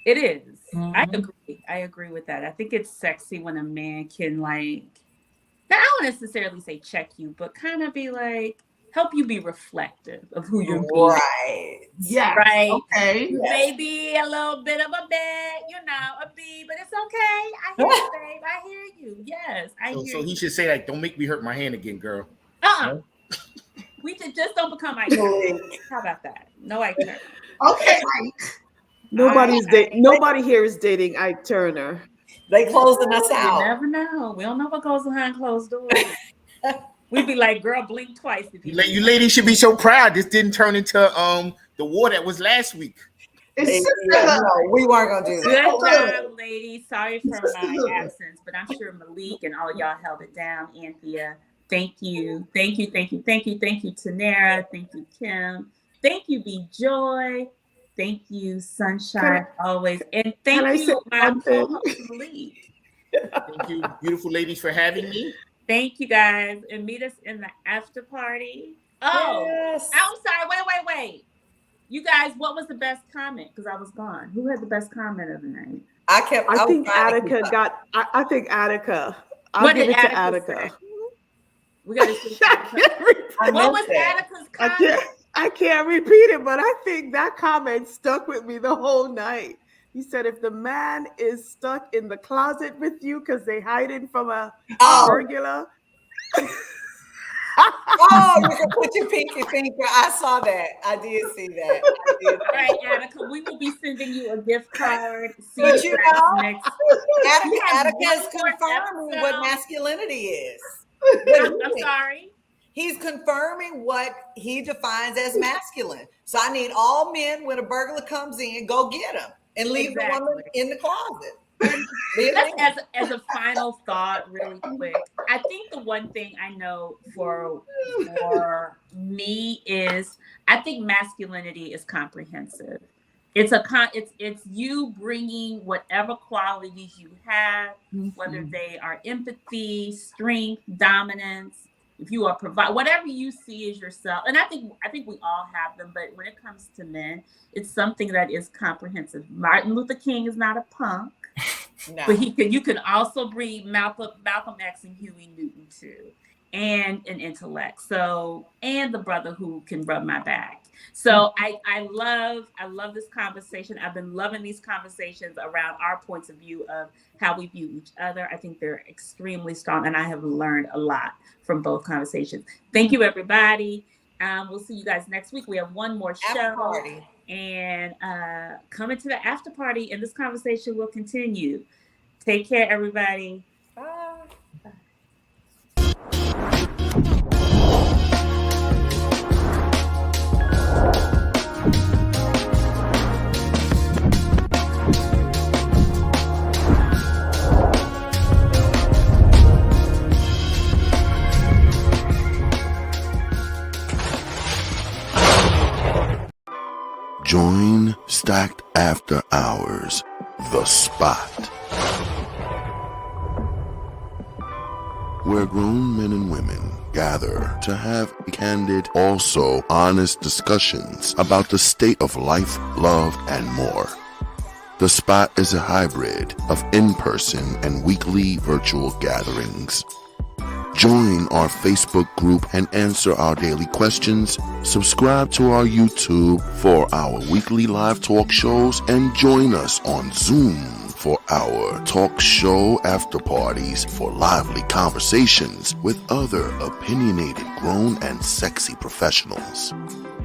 S2: It is. Mm-hmm. I agree with that. I think it's sexy when a man can I don't necessarily say check you, but kind of be like, help you be reflective of who you're being.
S4: Right.
S2: Yeah. Right.
S5: Okay.
S2: Maybe a little bit of a bit, a B, but it's okay. I hear you, babe. I hear you. Yes, I hear you. So
S3: he should say like, don't make me hurt my hand again, girl.
S2: No? We just don't become Ike. How about that? No Ike Turner.
S5: Okay.
S7: Nobody here is dating Ike Turner.
S4: They closing us out.
S2: You never know. We don't know what goes behind closed doors. We'd be like, girl, blink twice.
S3: You ladies should be so proud. This didn't turn into the war that was last week.
S5: It's
S4: Yeah, no, we weren't gonna do that.
S2: Good job, ladies. Sorry for my absence, but I'm sure Malik and all y'all held it down. Anthea, thank you. Thank you, thank you, thank you, thank you, Tanera. Thank you, Kim. Thank you, B Joy. Thank you, Sunshine, always. And thank you, my co-host, Malik.
S3: Thank you, beautiful ladies, for having me.
S2: Thank you, guys. And meet us in the after party. Oh,
S4: Yes.
S2: I'm sorry. Wait. You guys, what was the best comment? Because I was gone. Who had the best comment of the night?
S7: I think Attica got. I think Attica. I'll give it to Attica.
S2: We got to see. What was Attica's comment?
S7: I can't repeat it, but I think that comment stuck with me the whole night. He said, if the man is stuck in the closet with you because they hiding from a burglar.
S4: Oh, you can put your pinky finger. I saw that. I did see that.
S2: All right, Attica, we will be sending you a gift card. See
S4: But
S2: you guys next.
S4: Attica is confirming what masculinity is.
S2: I'm sorry.
S4: He's confirming what he defines as masculine. So I need all men, when a burglar comes in, go get him and leave the woman in the closet.
S2: Just as a final thought, really quick, I think the one thing I know for me is I think masculinity is comprehensive. It's you bringing whatever qualities you have, whether they are empathy, strength, dominance. If you are whatever you see as yourself, and I think we all have them, but when it comes to men, it's something that is comprehensive. Martin Luther King is not a punk, but you can also bring Malcolm X and Huey Newton too, and an intellect. So, and the brother who can rub my back. So I love this conversation. I've been loving these conversations around our points of view of how we view each other. I think they're extremely strong, and I have learned a lot from both conversations. Thank you, everybody. We'll see you guys next week. We have one more show.
S4: After party.
S2: And coming to the after party, and this conversation will continue. Take care, everybody.
S4: Bye.
S1: Join Stacked After Hours, The Spot, where grown men and women gather to have candid, also honest discussions about the state of life, love, and more. The Spot is a hybrid of in-person and weekly virtual gatherings. Join our Facebook group and answer our daily questions. Subscribe to our YouTube for our weekly live talk shows, and join us on Zoom for our talk show after parties for lively conversations with other opinionated, grown, and sexy professionals.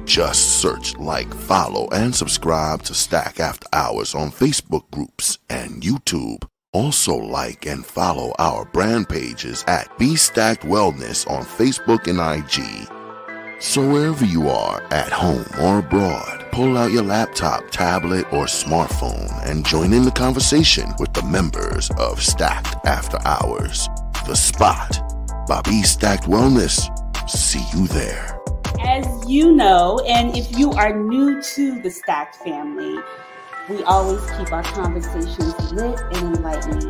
S1: Just search, like, follow, and subscribe to Stack After Hours on Facebook groups and YouTube. Also like and follow our brand pages at Be Stacked Wellness on Facebook and IG. So wherever you are, at home or abroad, pull out your laptop, tablet, or smartphone and join in the conversation with the members of Stacked After Hours, The Spot by Be Stacked Wellness. See you there.
S2: As you know, and if you are new to the Stacked family, we always keep our conversations lit and enlightening.